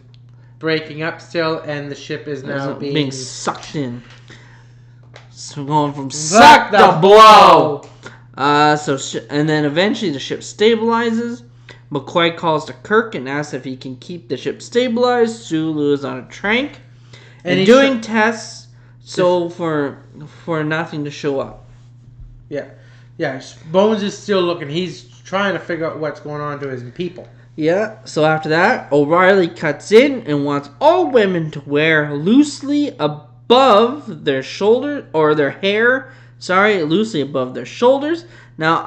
breaking up still, and the ship is now being sucked in. So going from suck to blow. And then eventually the ship stabilizes. McCoy calls to Kirk and asks if he can keep the ship stabilized. Sulu is on a trank and doing tests. So for nothing to show up. Yeah. Bones is still looking. He's trying to figure out what's going on to his people. Yeah. So after that, O'Reilly cuts in and wants all women to wear loosely above their shoulders, or their hair. Loosely above their shoulders. Now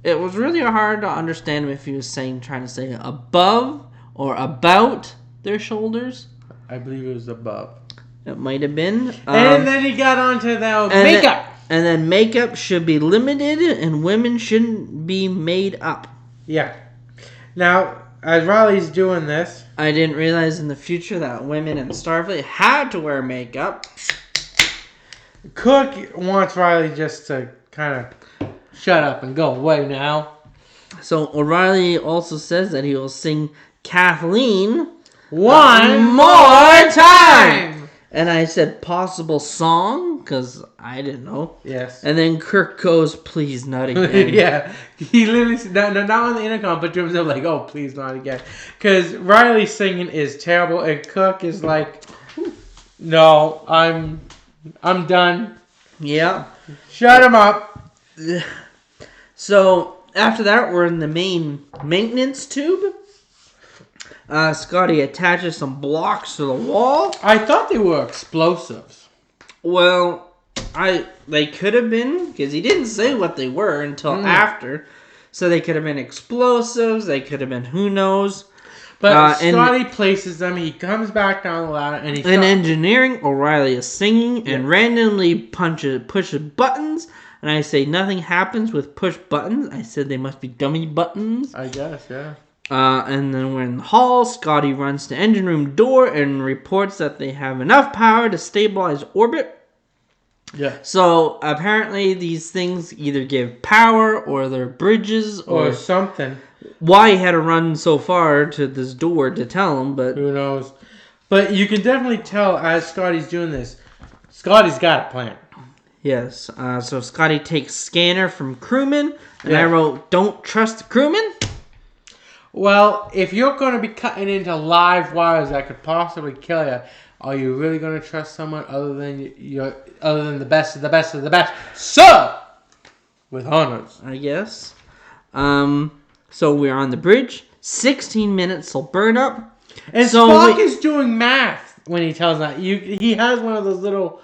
it was really hard to understand if he was trying to say above or about their shoulders. I believe it was above. It might have been. And then he got onto the makeup. And then makeup should be limited and women shouldn't be made up. Yeah. Now, as Riley's doing this... I didn't realize in the future that women in Starfleet had to wear makeup. Cook wants Riley just to kind of shut up and go away now. So O'Reilly also says that he will sing Kathleen one more time. And I said possible song because I didn't know. Yes. And then Kirk goes, please not again. Yeah. He literally said, not on the intercom, but to himself like, oh, please not again. Because Riley's singing is terrible, and Cook is like, no, I'm done. Yeah. Shut him up. So after that, we're in the main maintenance tube. Scotty attaches some blocks to the wall. I thought they were explosives. Well, they could have been, because he didn't say what they were until after. So they could have been explosives. They could have been who knows. But Scotty places them. He comes back down the ladder and in engineering, O'Reilly is singing and randomly pushes buttons. And I say nothing happens with push buttons. I said they must be dummy buttons. I guess, yeah. And then we're in the hall. Scotty runs to engine room door and reports that they have enough power to stabilize orbit. Yeah. So apparently these things either give power or they're bridges or something. Why he had to run so far to this door to tell him, but who knows. But you can definitely tell as Scotty's doing this, Scotty's got a plan. Yes. So Scotty takes scanner from crewman, and I wrote, don't trust the crewman. Well, if you're going to be cutting into live wires that could possibly kill you, are you really going to trust someone other than the best of the best of the best? Sir! With honors. I guess. So we're on the bridge. 16 minutes till burn up. And so Spock is doing math when he tells that. He has one of those little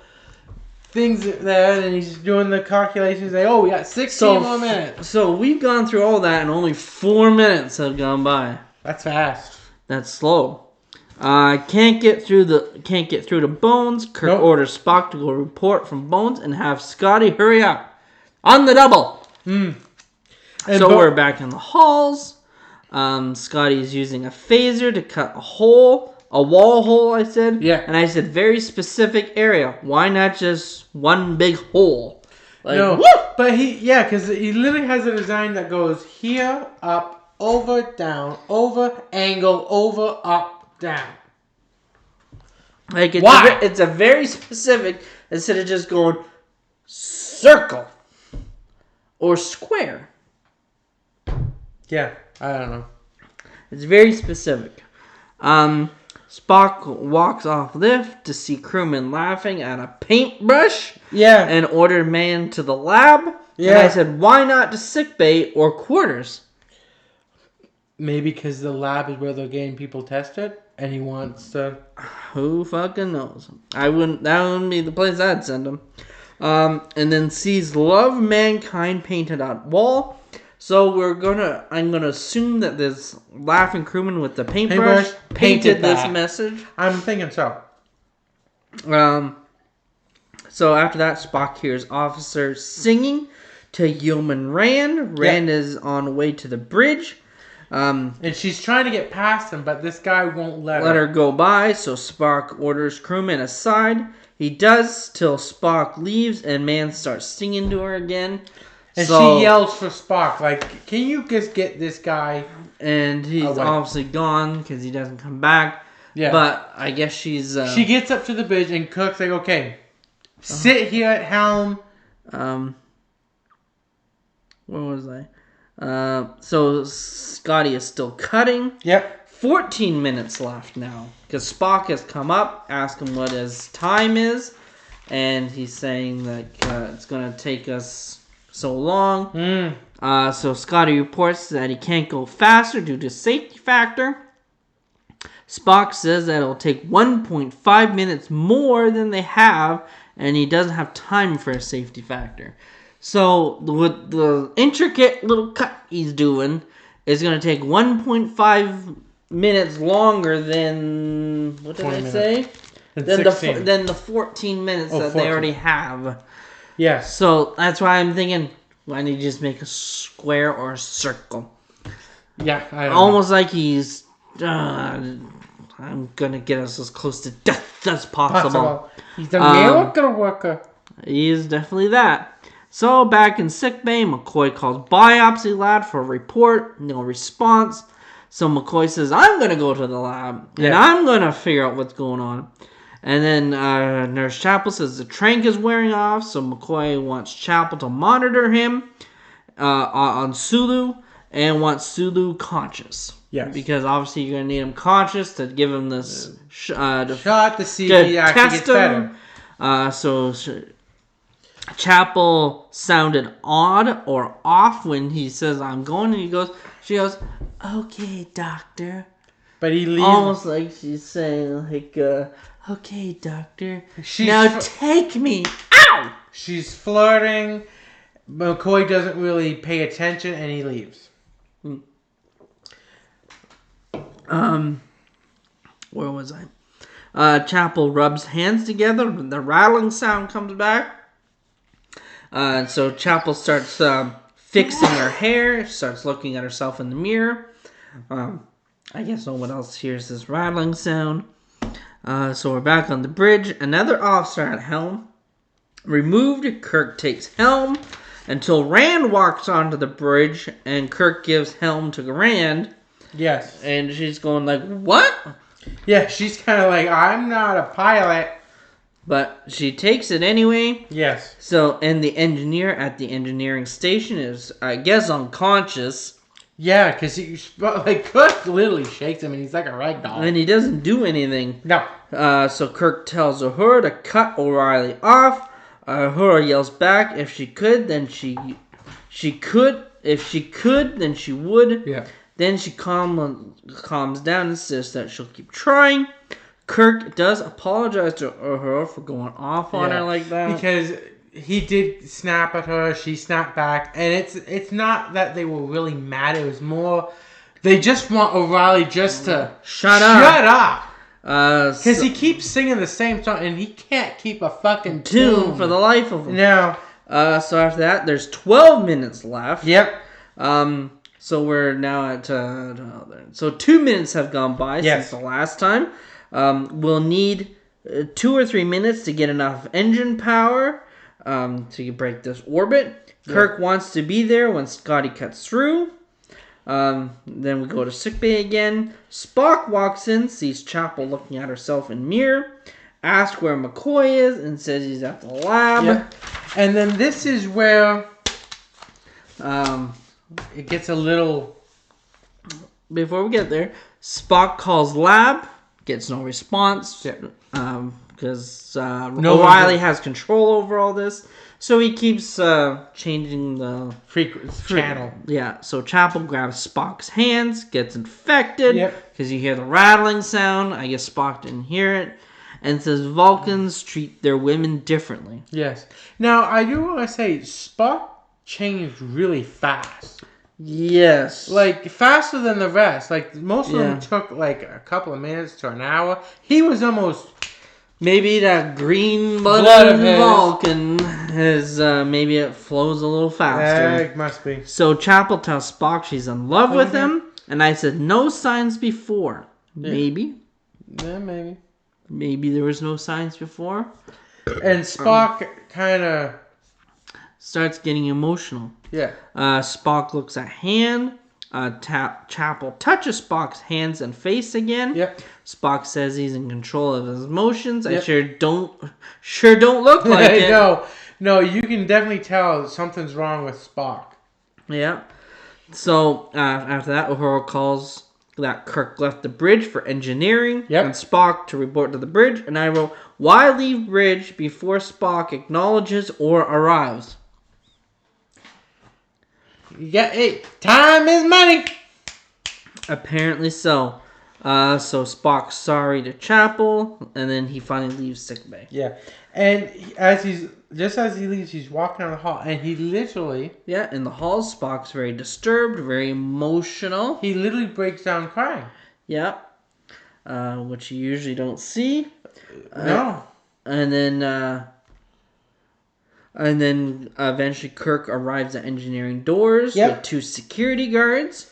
things there, and he's doing the calculations. Like, we got 16 more minutes. So we've gone through all that, and only 4 minutes have gone by. That's fast. That's slow. Can't get through to Bones. Kirk orders Spock to go report from Bones and have Scotty hurry up on the double. So we're back in the halls. Scotty's using a phaser to cut a wall hole, I said. Yeah. And I said very specific area. Why not just one big hole? Like, no, but because he literally has a design that goes here, up, over, down, over, angle, over, up, down. Like it's a very specific, instead of just going circle or square. Yeah, I don't know. It's very specific. Spock walks off lift to see crewmen laughing at a paintbrush. Yeah. And ordered man to the lab. Yeah. And I said, why not to sickbay or quarters? Maybe because the lab is where they're getting people tested, and he wants to. Who fucking knows? That wouldn't be the place I'd send him. And then sees "Love Mankind" painted on wall. So I'm gonna assume that this laughing crewman with the paintbrush painted this message. I'm thinking so. So after that, Spock hears officers singing to Yeoman Rand. Rand is on the way to the bridge. And she's trying to get past him, but this guy won't let her go by. So Spock orders crewman aside. He does till Spock leaves, and man starts singing to her again. And she yells for Spock, like, can you just get this guy? And he's obviously gone because he doesn't come back. Yeah. But I guess she's... she gets up to the bridge, and Kirk's like, okay, sit here at helm. Where was I? So Scotty is still cutting. Yep. 14 minutes left now. Because Spock has come up, asked him what his time is. And he's saying that it's going to take us so long. So Scotty reports that he can't go faster due to safety factor. Spock says that it'll take 1.5 minutes more than they have, and he doesn't have time for a safety factor. So with the intricate little cut he's doing, it's going to take 1.5 minutes longer than, what did I say? Than the 14 minutes that 14. They already have. Yes. So that's why I'm thinking, why don't you just make a square or a circle? Yeah. Almost like he's, I'm going to get us as close to death as possible. He's the miracle worker. He is definitely that. So back in sickbay, McCoy calls biopsy lab for a report. No response. So McCoy says, I'm going to go to the lab. And I'm going to figure out what's going on. And then Nurse Chapel says the trank is wearing off, so McCoy wants Chapel to monitor him on Sulu and wants Sulu conscious. Yes. Because obviously you're going to need him conscious to give him this shot to see if he actually gets better. So Chapel sounded odd or off when he says, I'm going, and she goes, okay, doctor. But he leaves. Almost like she's saying, like, okay, doctor. Now take me. Ow! She's flirting. McCoy doesn't really pay attention, and he leaves. Where was I? Chapel rubs hands together. The rattling sound comes back. So Chapel starts fixing her hair. Starts looking at herself in the mirror. I guess no one else hears this rattling sound. So we're back on the bridge. Another officer at helm. Removed. Kirk takes helm until Rand walks onto the bridge and Kirk gives helm to Rand. Yes. And she's going like, what? Yeah, she's kind of like, I'm not a pilot. But she takes it anyway. Yes. So, and the engineer at the engineering station is, I guess, unconscious. Yeah, because Kirk literally shakes him and he's like a rag doll. And he doesn't do anything. No. So Kirk tells Uhura to cut O'Reilly off. Uhura yells back, if she could, then she could. If she could, then she would. Yeah. Then she calms down and says that she'll keep trying. Kirk does apologize to Uhura for going off on her like that. Because he did snap at her, she snapped back, and it's not that they were really mad, it was more they just want O'Reilly just to shut up. Because he keeps singing the same song and he can't keep a fucking tune for the life of him. No. So after that, there's 12 minutes left. Yep. So we're now at so 2 minutes have gone by since the last time. We'll need 2 or 3 minutes to get enough engine power to break this orbit. Kirk wants to be there when Scotty cuts through. Then we go to sickbay again. Spock walks in, sees Chapel looking at herself in mirror, asks where McCoy is, and says he's at the lab. Yep. And then this is where it gets a little... Before we get there, Spock calls lab, gets no response. Yeah. Because O'Reilly has control over all this. So he keeps changing the channel. Yeah, so Chapel grabs Spock's hands, gets infected. Yep. Because you hear the rattling sound. I guess Spock didn't hear it. And says Vulcans treat their women differently. Yes. Now, I do want to say, Spock changed really fast. Yes. Like, faster than the rest. Like, most of them took, like, a couple of minutes to an hour. He was almost... Maybe that green-blooded Vulcan is, maybe it flows a little faster. Yeah, it must be. So Chapel tells Spock she's in love with him. And I said, no signs before. Yeah. Maybe. Yeah, maybe. Maybe there was no signs before. And Spock kind of... starts getting emotional. Yeah. Spock looks at hand. Chapel touches Spock's hands and face again. Yep. Spock says he's in control of his emotions. Yep. I sure don't look like it. No, you can definitely tell something's wrong with Spock. Yeah. So after that, Uhura calls that Kirk left the bridge for engineering. Yep. And Spock to report to the bridge. And I wrote, why leave bridge before Spock acknowledges or arrives? Yeah, hey, time is money. Apparently so. So Spock's sorry to Chapel, and then he finally leaves sickbay. Yeah, and as he leaves, he's walking down the hall, and he literally... Yeah, in the hall, Spock's very disturbed, very emotional. He literally breaks down crying. Yeah, which you usually don't see. No. And then eventually Kirk arrives at engineering doors with 2 security guards.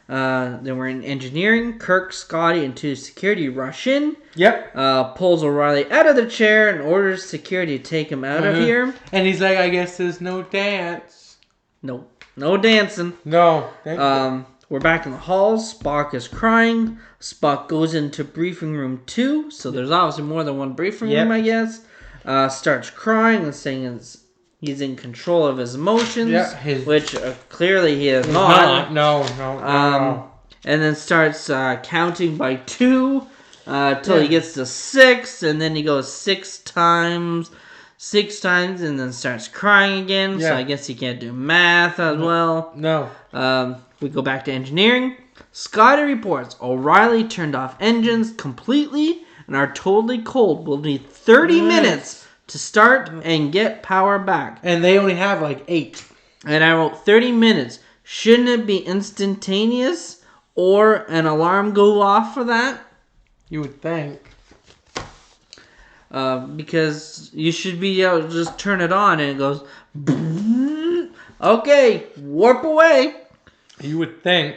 Then we're in engineering. Kirk, Scotty, and 2 security rush in. Yep. Pulls O'Reilly out of the chair and orders security to take him out of here. And he's like, I guess there's no dance. Nope. No dancing. No. We're back in the halls. Spock is crying. Spock goes into briefing room 2. So there's obviously more than one briefing room, I guess. Starts crying and saying he's in control of his emotions, which clearly he is not. No. And then starts counting by 2 till he gets to 6, and then he goes 6 times, and then starts crying again. So I guess he can't do math as well. No. We go back to engineering. Scotty reports O'Reilly turned off engines completely and are totally cold. We'll need 30 minutes to start and get power back. And they only have like 8. And I wrote 30 minutes. Shouldn't it be instantaneous or an alarm go off for that? You would think. Because you should be able to just turn it on and it goes, okay, warp away. You would think.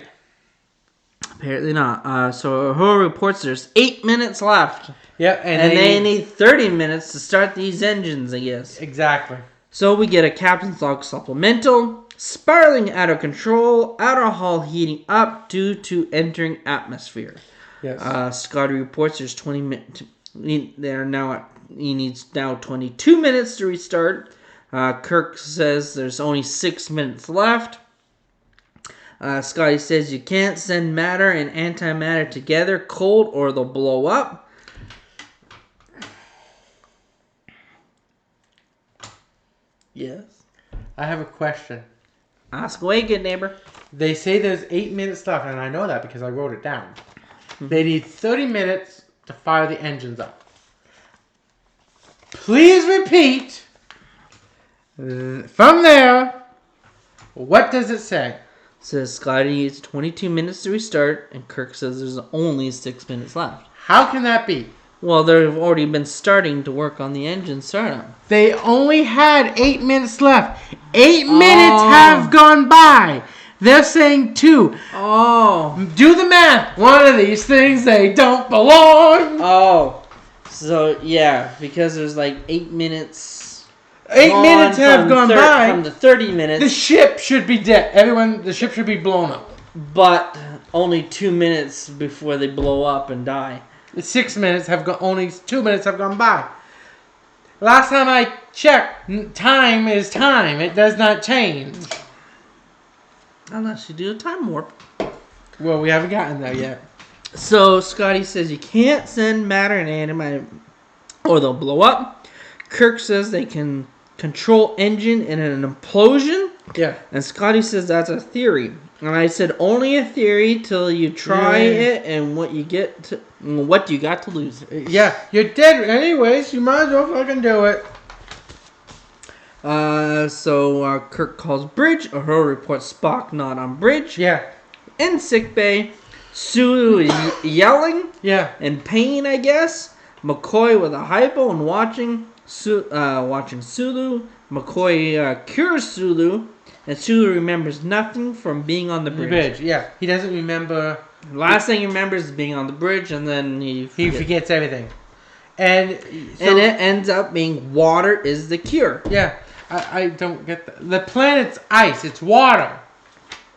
Apparently not. So Uhura reports there's 8 minutes left. Yep, and they need 30 minutes to start these engines, I guess. Exactly. So we get a Captain's Log supplemental. Spiraling out of control. Outer hull heating up due to entering atmosphere. Yes. Scotty reports there's 20 minutes. He needs now 22 minutes to restart. Kirk says there's only 6 minutes left. Scotty says you can't send matter and antimatter together cold or they'll blow up. Yes. I have a question. Ask away, good neighbor. They say there's 8 minutes left, and I know that because I wrote it down. They need 30 minutes to fire the engines up. Please repeat. From there, what does it say? It says Scotty needs 22 minutes to restart, and Kirk says there's only 6 minutes left. How can that be? Well, they've already been starting to work on the engine startup. They only had 8 minutes left. 8 minutes have gone by. They're saying 2. Oh. Do the math. One of these things, they don't belong. Oh. So, yeah, because there's like 8 minutes. 8 minutes have gone by. From the 30 minutes. The ship should be dead. The ship should be blown up. But only 2 minutes before they blow up and die. 6 minutes have gone. Only 2 minutes have gone by. Last time I checked, time is time. It does not change. Unless you do a time warp. Well, we haven't gotten there yet. So Scotty says you can't send matter and antimatter or they'll blow up. Kirk says they can control engine in an implosion. Yeah. And Scotty says that's a theory. And I said only a theory till you try it and what you got to lose. Yeah, you're dead anyways. You might as well fucking do it. So Kirk calls Bridge. Uhura reports Spock not on Bridge. Yeah. In sickbay, Sulu is yelling. Yeah. In pain, I guess. McCoy with a hypo and watching Sulu. McCoy cures Sulu. And Sulu remembers nothing from being on the bridge. Yeah. He doesn't remember. Last thing he remembers is being on the bridge, and then he forgets everything. And it ends up being water is the cure. Yeah. I don't get that. The planet's ice. It's water.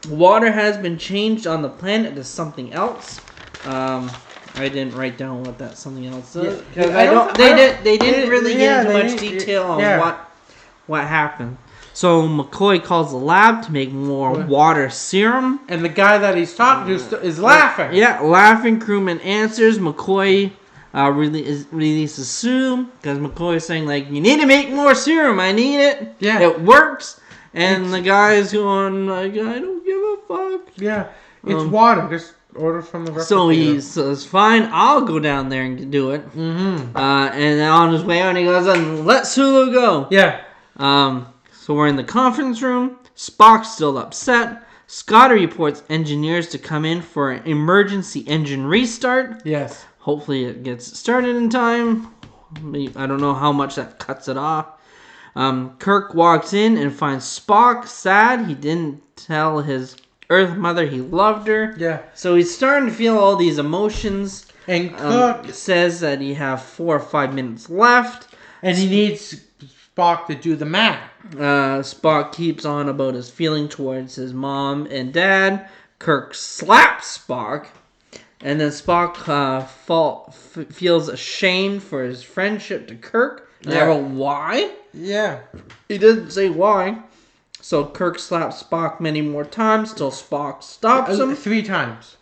Water has been changed on the planet to something else. I didn't write down what that something else is. They didn't really get into much detail on what happened. So McCoy calls the lab to make more water serum. And the guy that he's talking to is laughing. Yeah, laughing. Crewman answers. McCoy releases Sulu because McCoy is saying, like, you need to make more serum. I need it. Yeah. It works. And the guy's going, like, I don't give a fuck. Yeah. It's water. Just order from the replicator. So he says, fine, I'll go down there and do it. Mm-hmm. And on his way out, he goes, and let Sulu go. Yeah. So we're in the conference room. Spock's still upset. Scotty reports engineers to come in for an emergency engine restart. Yes. Hopefully it gets started in time. I don't know how much that cuts it off. Kirk walks in and finds Spock sad. He didn't tell his Earth mother he loved her. Yeah. So he's starting to feel all these emotions. And Kirk says that he have 4 or 5 minutes left. And he needs Spock to do the math. Spock keeps on about his feeling towards his mom and dad. Kirk slaps Spock. And then Spock feels ashamed for his friendship to Kirk. Yeah. I wrote, why? Yeah. He didn't say why. So Kirk slaps Spock many more times till Spock stops him. 3 times.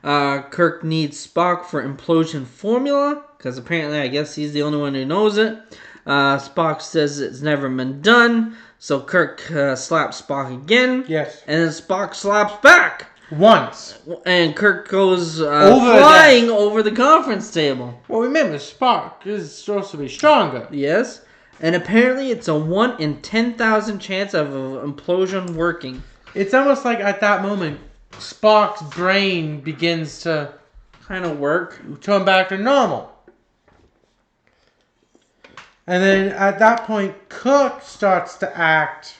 Kirk needs Spock for implosion formula. Because apparently, I guess he's the only one who knows it. Spock says it's never been done. So Kirk slaps Spock again. Yes. And then Spock slaps back. Once. And Kirk goes flying over the conference table. Well, remember, Spock is supposed to be stronger. Yes. And apparently it's a 1 in 10,000 chance of an implosion working. It's almost like at that moment, Spock's brain begins to kind of work. Turn back to normal. And then at that point, Kirk starts to act.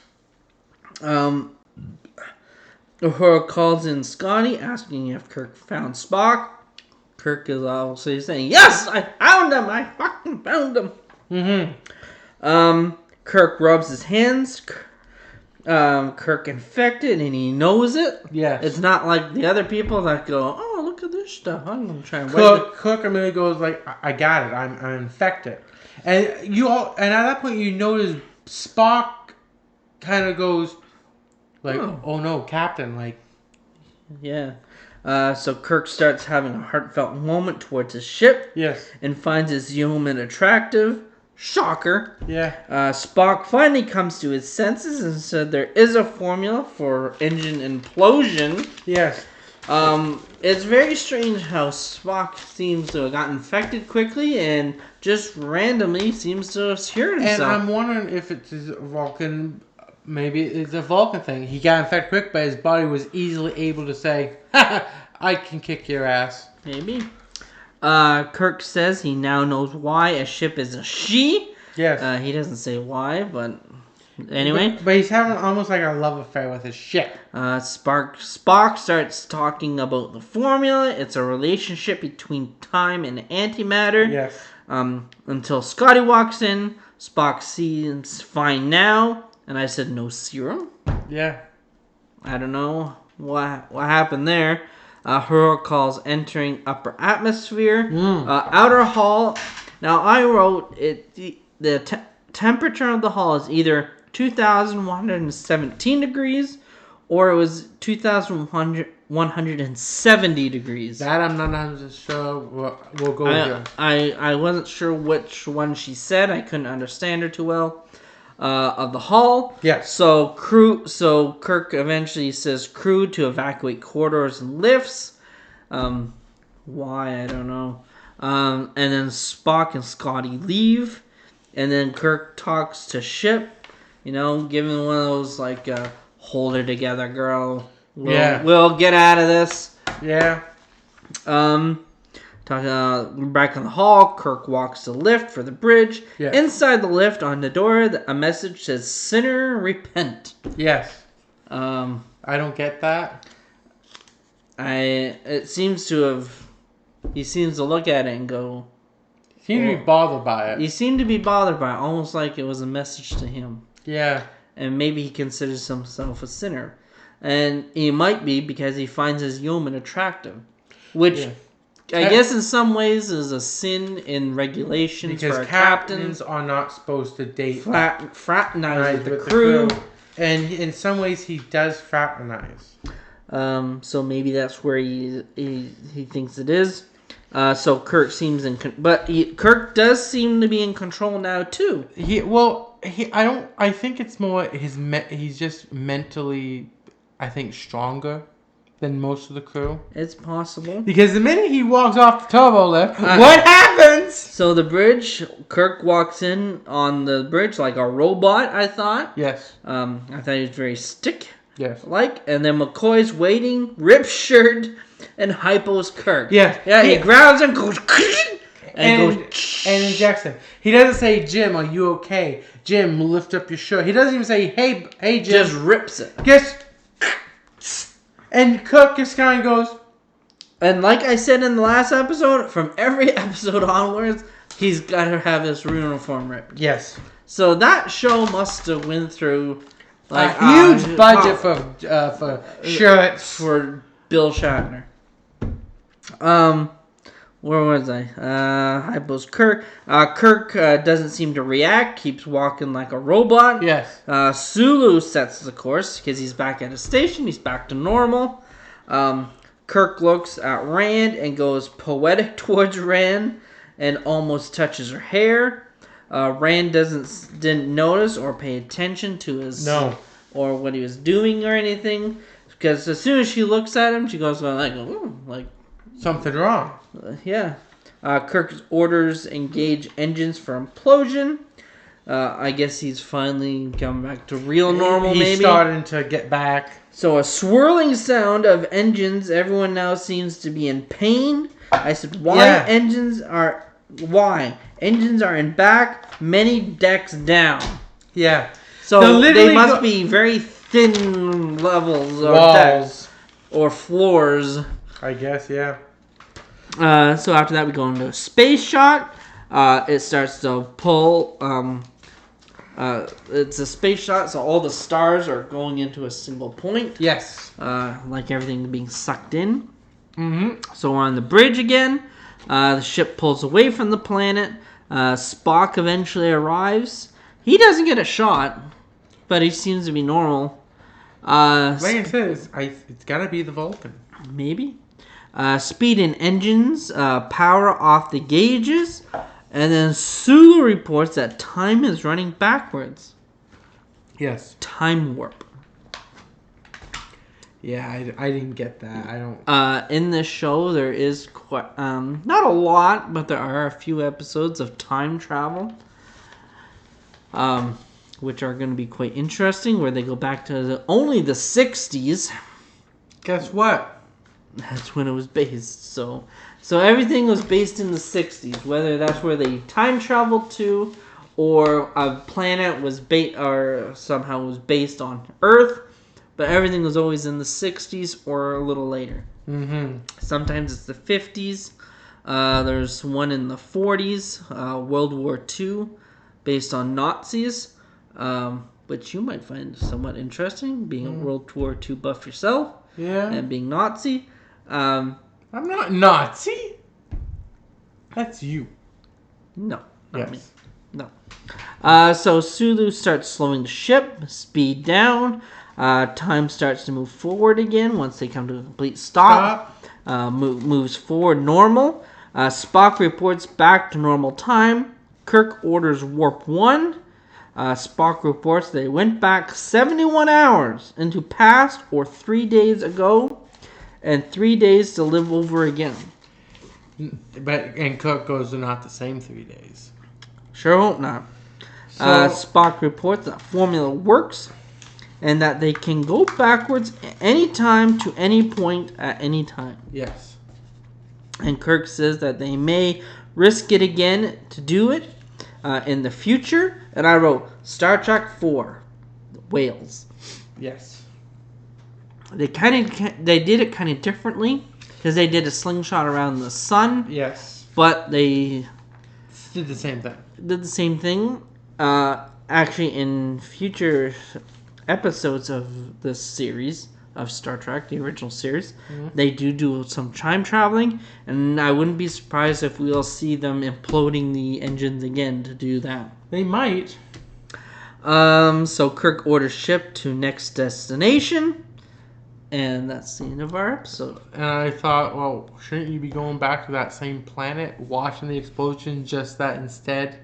Uhura calls in Scotty, asking if Kirk found Spock. Kirk is obviously saying, yes, I found him. I fucking found him. Mm-hmm. Kirk rubs his hands. Kirk infected, and he knows it. Yes. It's not like the other people that go, oh, look at this stuff. I'm going to try and Kirk immediately goes like, I got it. I'm infected. And at that point, you notice Spock kind of goes like, oh no, Captain, like. Yeah. So Kirk starts having a heartfelt moment towards his ship. Yes. And finds his human attractive. Shocker. Yeah. Spock finally comes to his senses and said there is a formula for engine implosion. Yes. It's very strange how Spock seems to have got infected quickly and just randomly seems to have cured himself. And I'm wondering if it's a Vulcan. Maybe it's a Vulcan thing. He got infected quick, but his body was easily able to say, I can kick your ass. Maybe. Kirk says he now knows why a ship is a she. Yes. He doesn't say why, but anyway. But he's having almost like a love affair with his ship. Spock starts talking about the formula. It's a relationship between time and antimatter. Yes. Until Scotty walks in. Spock seems fine now. And I said, no serum? Yeah. I don't know what happened there. Uhura calls entering upper atmosphere. Outer hull. Now, I wrote it. The temperature of the hull is either 2,117 degrees or it was 2,100 170 degrees. That I'm not 100% sure. We'll go here. I wasn't sure which one she said. I couldn't understand her too well. Of the hull. Yes. So Kirk eventually says crew to evacuate corridors and lifts. Why, I don't know. And then Spock and Scotty leave. And then Kirk talks to Ship. Giving one of those like hold her together, girl. We'll get out of this. Yeah. Back in the hall, Kirk walks the lift for the bridge. Yes. Inside the lift on the door, a message says, "Sinner, repent." Yes. I don't get that. It seems to have. He seems to look at it and go. He seemed to be bothered by it. He seemed to be bothered by it, almost like it was a message to him. Yeah. And maybe he considers himself a sinner. And he might be because he finds his yeoman attractive. Which, I guess in some ways is a sin in regulations because for captains are not supposed to date. Fraternize with the crew. And in some ways he does fraternize. So maybe that's where he thinks it is. So Kirk seems Kirk does seem to be in control now too. I think it's more he's just mentally, I think, stronger than most of the crew. It's possible. Because the minute he walks off the turbo lift, what happens? So the bridge, Kirk walks in on the bridge like a robot, I thought. Yes. I thought he was very stick. Yes. And then McCoy's waiting, rips shirt, and hypos Kirk. Yeah. Yeah, he grabs him, goes, and injects him. He doesn't say, "Jim, are you okay? Jim, lift up your shirt." He doesn't even say, "Hey, Jim." Just rips it. And Kirk just kind of goes. And like I said in the last episode, from every episode onwards, he's got to have his uniform ripped. Yes. So that show must have went through like a huge budget for shirts for Bill Shatner. Where was I? Hypo's Kirk. Kirk doesn't seem to react. Keeps walking like a robot. Yes. Sulu sets the course because he's back at his station. He's back to normal. Kirk looks at Rand and goes poetic towards Rand and almost touches her hair. Rand didn't notice or pay attention to his or what he was doing or anything, because as soon as she looks at him, she goes like something wrong. Yeah. Kirk's orders engage engines for implosion. I guess he's finally come back to real normal. He's starting to get back. So a swirling sound of engines. Everyone now seems to be in pain. I said, engines are in back, many decks down. Yeah. So they must be very thin levels or decks or floors. I guess, yeah. So after that, we go into a space shot. It starts to pull. It's a space shot, so all the stars are going into a single point. Yes. Like everything being sucked in. Mm-hmm. So we're on the bridge again. The ship pulls away from the planet. Spock eventually arrives. He doesn't get a shot, but he seems to be normal. Like I said, it's got to be the Vulcan. Maybe. Speed and engines, power off the gauges, and then Sulu reports that time is running backwards. Yes. Time warp. Yeah, I didn't get that. I don't. In this show, there is quite, not a lot, but there are a few episodes of time travel, which are going to be quite interesting, where they go back to only the 60s. Guess what? That's when it was based. So everything was based in the 60s, whether that's where they time traveled to, or a planet was somehow was based on Earth, but everything was always in the 60s or a little later. Mm-hmm. Sometimes it's the 50s. There's one in the 40s, World War II, based on Nazis, which you might find somewhat interesting, being a World War II buff yourself. Yeah. And being Nazi. I'm not Nazi. That's you. No. Not me. No. So Sulu starts slowing the ship. Speed down. Time starts to move forward again once they come to a complete stop. Moves forward normal. Spock reports back to normal time. Kirk orders warp 1. Spock reports they went back 71 hours into past or 3 days ago, and 3 days to live over again. And Kirk goes, they're not the same 3 days. Sure hope not. So, Spock reports that formula works, and that they can go backwards any time to any point at any time. Yes. And Kirk says that they may risk it again to do it in the future. And I wrote Star Trek 4, Whales. Yes. They did it kind of differently because they did a slingshot around the sun. Yes. But they did the same thing. Actually, in future episodes of this series of Star Trek, the original series, they do some time traveling, and I wouldn't be surprised if we'll see them imploding the engines again to do that. They might. So Kirk orders ship to next destination, and that's the end of our episode. And I thought, well, shouldn't you be going back to that same planet, watching the explosion, just that instead?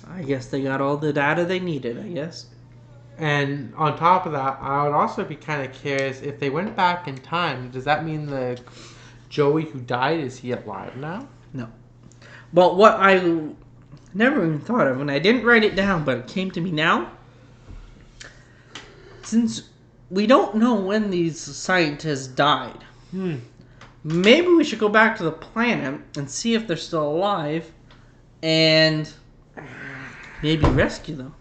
I guess they got all the data they needed, I guess. And on top of that, I would also be kind of curious, if they went back in time, does that mean the Joey who died, is he alive now? No. But what I never even thought of, and I didn't write it down, but it came to me now, since we don't know when these scientists died, maybe we should go back to the planet and see if they're still alive, and maybe rescue them.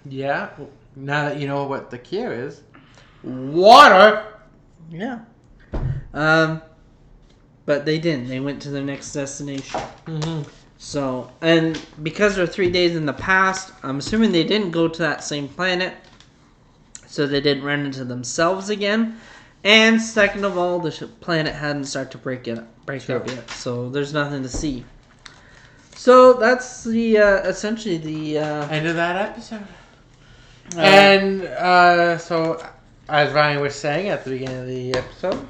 Yeah. Now that you know what the cure is. Water! Yeah. But they didn't. They went to their next destination. So, and because they're 3 days in the past, I'm assuming they didn't go to that same planet, so they didn't run into themselves again. And second of all, the planet hadn't started to break up yet, so there's nothing to see. So that's the essentially the end of that episode. And so, as Ryan was saying at the beginning of the episode,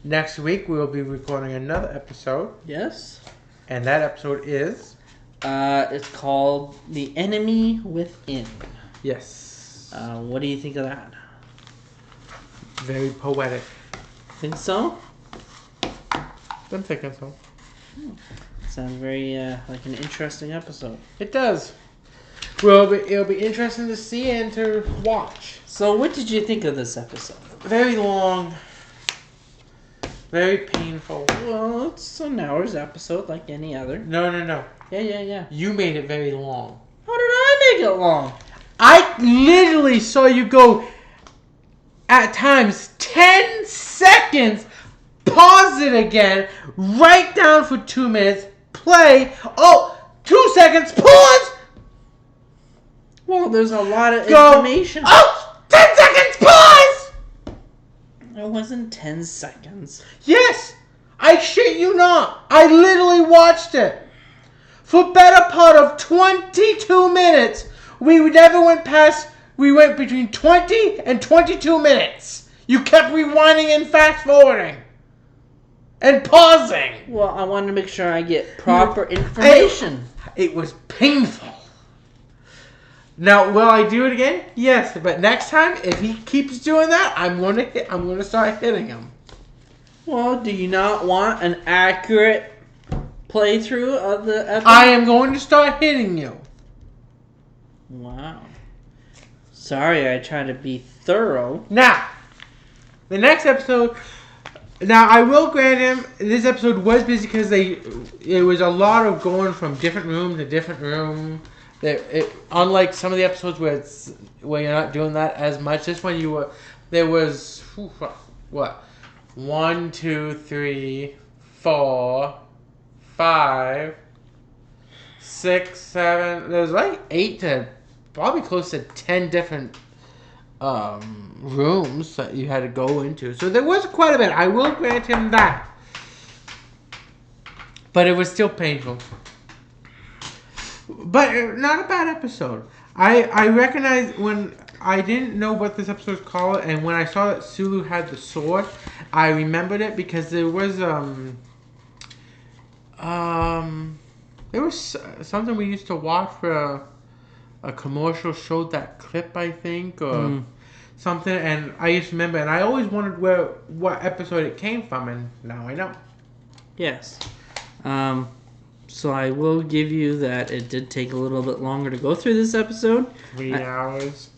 next week we will be recording another episode. Yes. And that episode is? It's called The Enemy Within. Yes. What do you think of that? Very poetic. Think so? I'm thinking so. Sounds very like an interesting episode. It does. Well, it'll be interesting to see and to watch. So what did you think of this episode? Very long. Very painful. Well, it's an hour's episode like any other. No. Yeah. You made it very long. How did I make it long? I literally saw you go, at times, 10 seconds, pause it again, write down for 2 minutes, play, 2 seconds, pause! Well, there's a lot of information. 10 seconds, pause! It wasn't 10 seconds. Yes! I shit you not. I literally watched it. For better part of 22 minutes, we went between 20 and 22 minutes. You kept rewinding and fast forwarding. And pausing. Well, I wanted to make sure I get proper information. It was painful. Now, will I do it again? Yes, but next time, if he keeps doing that, I'm going to start hitting him. Well, do you not want an accurate playthrough of the episode? I am going to start hitting you. Wow. Sorry, I tried to be thorough. Now, the next episode. Now, I will grant him, this episode was busy because it was a lot of going from different room to different room. Unlike some of the episodes where you're not doing that as much, this one there was, 1, 2, 3, 4, 5, 6, 7, there was like 8 to probably close to 10 different rooms that you had to go into. So there was quite a bit. I will grant him that. But it was still painful. But not a bad episode. I recognize when didn't know what this episode was called, and when I saw that Sulu had the sword, I remembered it because there was something we used to watch where a commercial showed that clip, I think, or something, and I used to remember, and I always wondered what episode it came from, and now I know. Yes. So I will give you that it did take a little bit longer to go through this episode. 3 hours.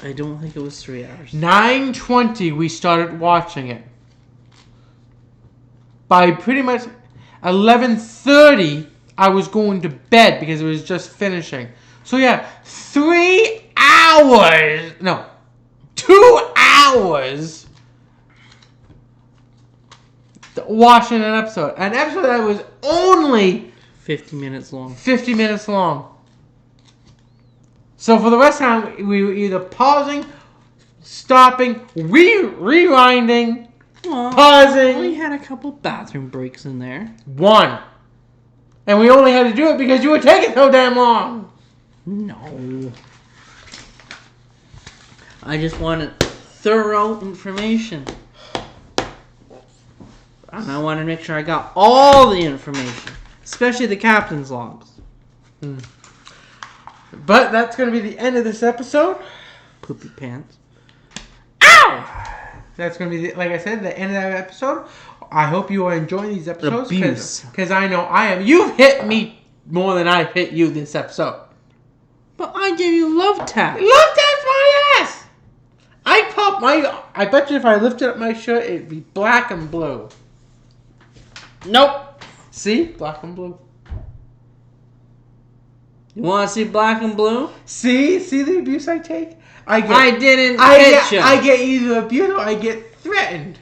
I don't think it was 3 hours. 9:20 we started watching it. By pretty much 11:30 I was going to bed because it was just finishing. So yeah, 3 hours. No, 2 hours watching an episode. An episode that was only 50 minutes long. 50 minutes long. So for the rest of the time, we were either pausing, stopping, rewinding, pausing. We had a couple bathroom breaks in there. 1. And we only had to do it because you were taking so damn long. No. I just wanted thorough information. And I wanted to make sure I got all the information. Especially the captain's logs. But that's going to be the end of this episode. Poopy pants. Ow! That's going to be, like I said, the end of that episode. I hope you are enjoying these episodes. Because I know I am. You've hit me more than I've hit you this episode. But I gave you love taps. Love taps my ass! I bet you if I lifted up my shirt, it'd be black and blue. Nope. See? Black and blue. You want to see black and blue? See the abuse I take? I didn't hit you. I get either abused or I get threatened.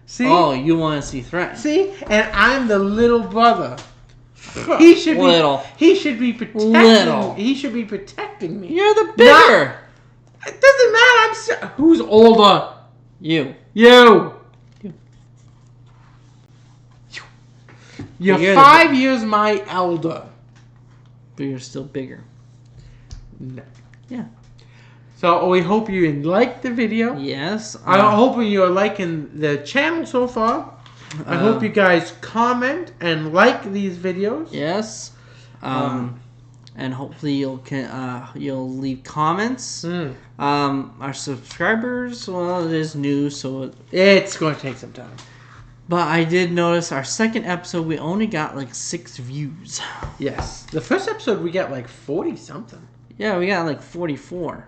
See? Oh, you want to see threatened? See? And I'm the little brother. He should be protecting me. He should be protecting me. You're the bigger. It doesn't matter. Who's older? You. You're 5 years my elder. But you're still bigger. No. Yeah. So we hope you liked the video. Yes. I hope you're liking the channel so far. I hope you guys comment and like these videos. Yes. And hopefully you'll leave comments. Our subscribers, well, it is new, so it's going to take some time. But I did notice our second episode, we only got like 6 views. Yes. The first episode, we got like 40 something. Yeah, we got like 44.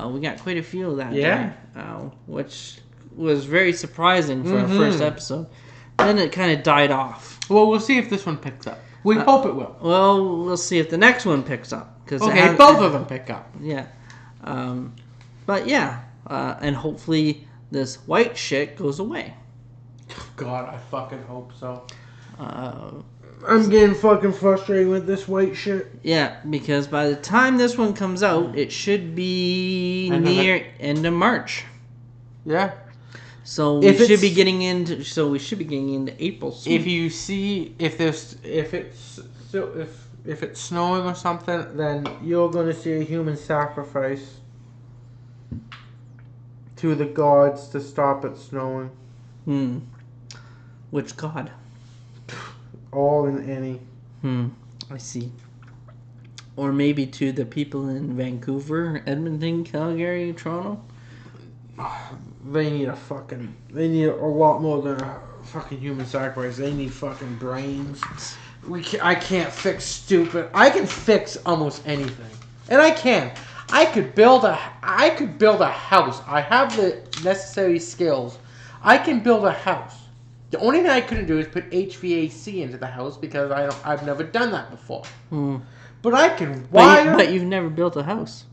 We got quite a few of that day, which was very surprising for our first episode. Then it kind of died off. Well, we'll see if this one picks up. We hope it will. Well, we'll see if the next one picks up. Okay, both of them pick up. Yeah. But yeah, and hopefully this white shit goes away. God, I fucking hope so. I'm getting fucking frustrated with this white shit. Yeah, because by the time this one comes out, it should be near end of March. Yeah. So we should be getting into April soon. If you see if it's snowing or something, then you're gonna see a human sacrifice to the gods to stop it snowing. Which god? All in any. I see. Or maybe to the people in Vancouver, Edmonton, Calgary, Toronto. They need a lot more than a fucking human sacrifice. They need fucking brains. I can't fix stupid. I can fix almost anything, and I can. I could build a house. I have the necessary skills. I can build a house. The only thing I couldn't do is put HVAC into the house because I've never done that before. But I can wire. But you've never built a house.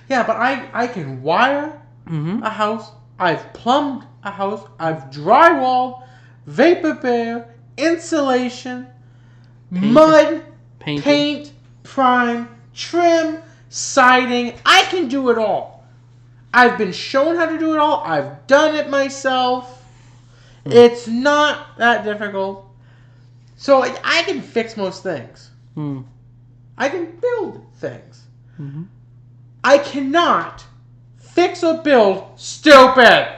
Yeah, but I can wire a house. I've plumbed a house. I've drywalled, vapor bare, insulation, mud, paint, prime, trim, siding. I can do it all. I've been shown how to do it all. I've done it myself. It's not that difficult. So I can fix most things. I can build things. I cannot fix or build stupid.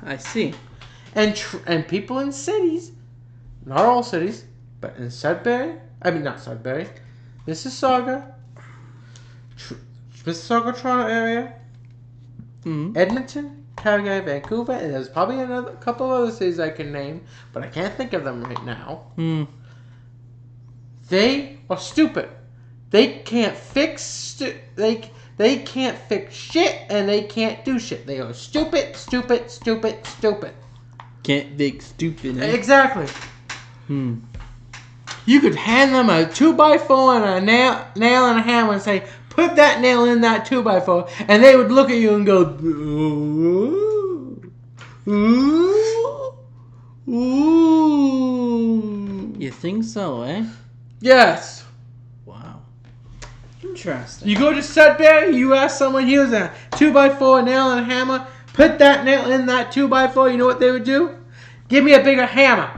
I see. And people in cities, not all cities, but in Sudbury, not Sudbury, Mississauga, Toronto area, Edmonton, Calgary, Vancouver, and there's probably a couple other cities I can name, but I can't think of them right now. They are stupid. They can't fix they can't fix shit, and they can't do shit. They are stupid, stupid, stupid, stupid. Can't fix stupid. Eh? Exactly. You could hand them a 2x4 and a nail and a hammer and say, put that nail in that 2x4, and they would look at you and go, ooh, ooh, ooh. You think so, eh? Yes. Wow. Interesting. You go to Sudbury, you ask someone, here's a 2x4, nail and a hammer, put that nail in that 2x4, you know what they would do? Give me a bigger hammer.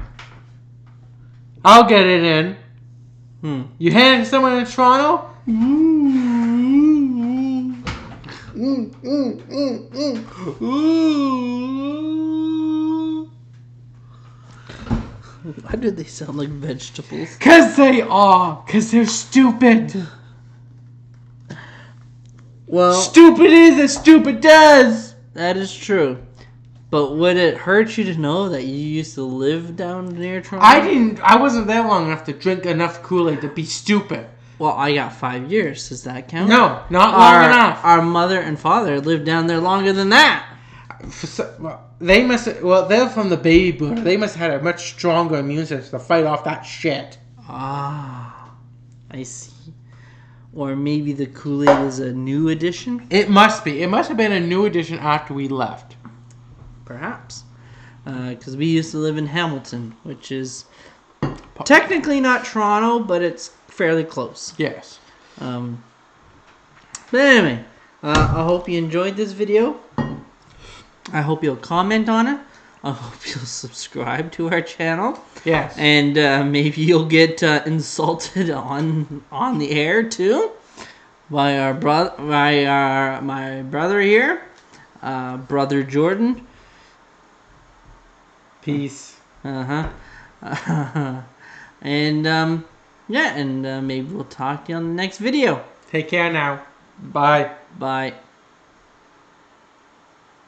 I'll get it in. You hand it to someone in Toronto? Why do they sound like vegetables? Because they are. Because they're stupid. Well, stupid is as stupid does. That is true. But would it hurt you to know that you used to live down near Toronto? I wasn't there long enough to drink enough Kool-Aid to be stupid. Well, I got 5 years. Does that count? No, not long enough. Our mother and father lived down there longer than that. They must. Well, they're from the baby boom. They must have had a much stronger immune system to fight off that shit. Ah, I see. Or maybe the Kool-Aid is a new addition? It must be. It must have been a new addition after we left. Perhaps. Because we used to live in Hamilton, which is technically not Toronto, but it's fairly close. Yes. But anyway, I hope you enjoyed this video. I hope you'll comment on it. I hope you'll subscribe to our channel. Yes. And maybe you'll get insulted on the air too by our my brother here, Brother Jordan. Peace. And maybe we'll talk to you on the next video. Take care now. Bye. Bye.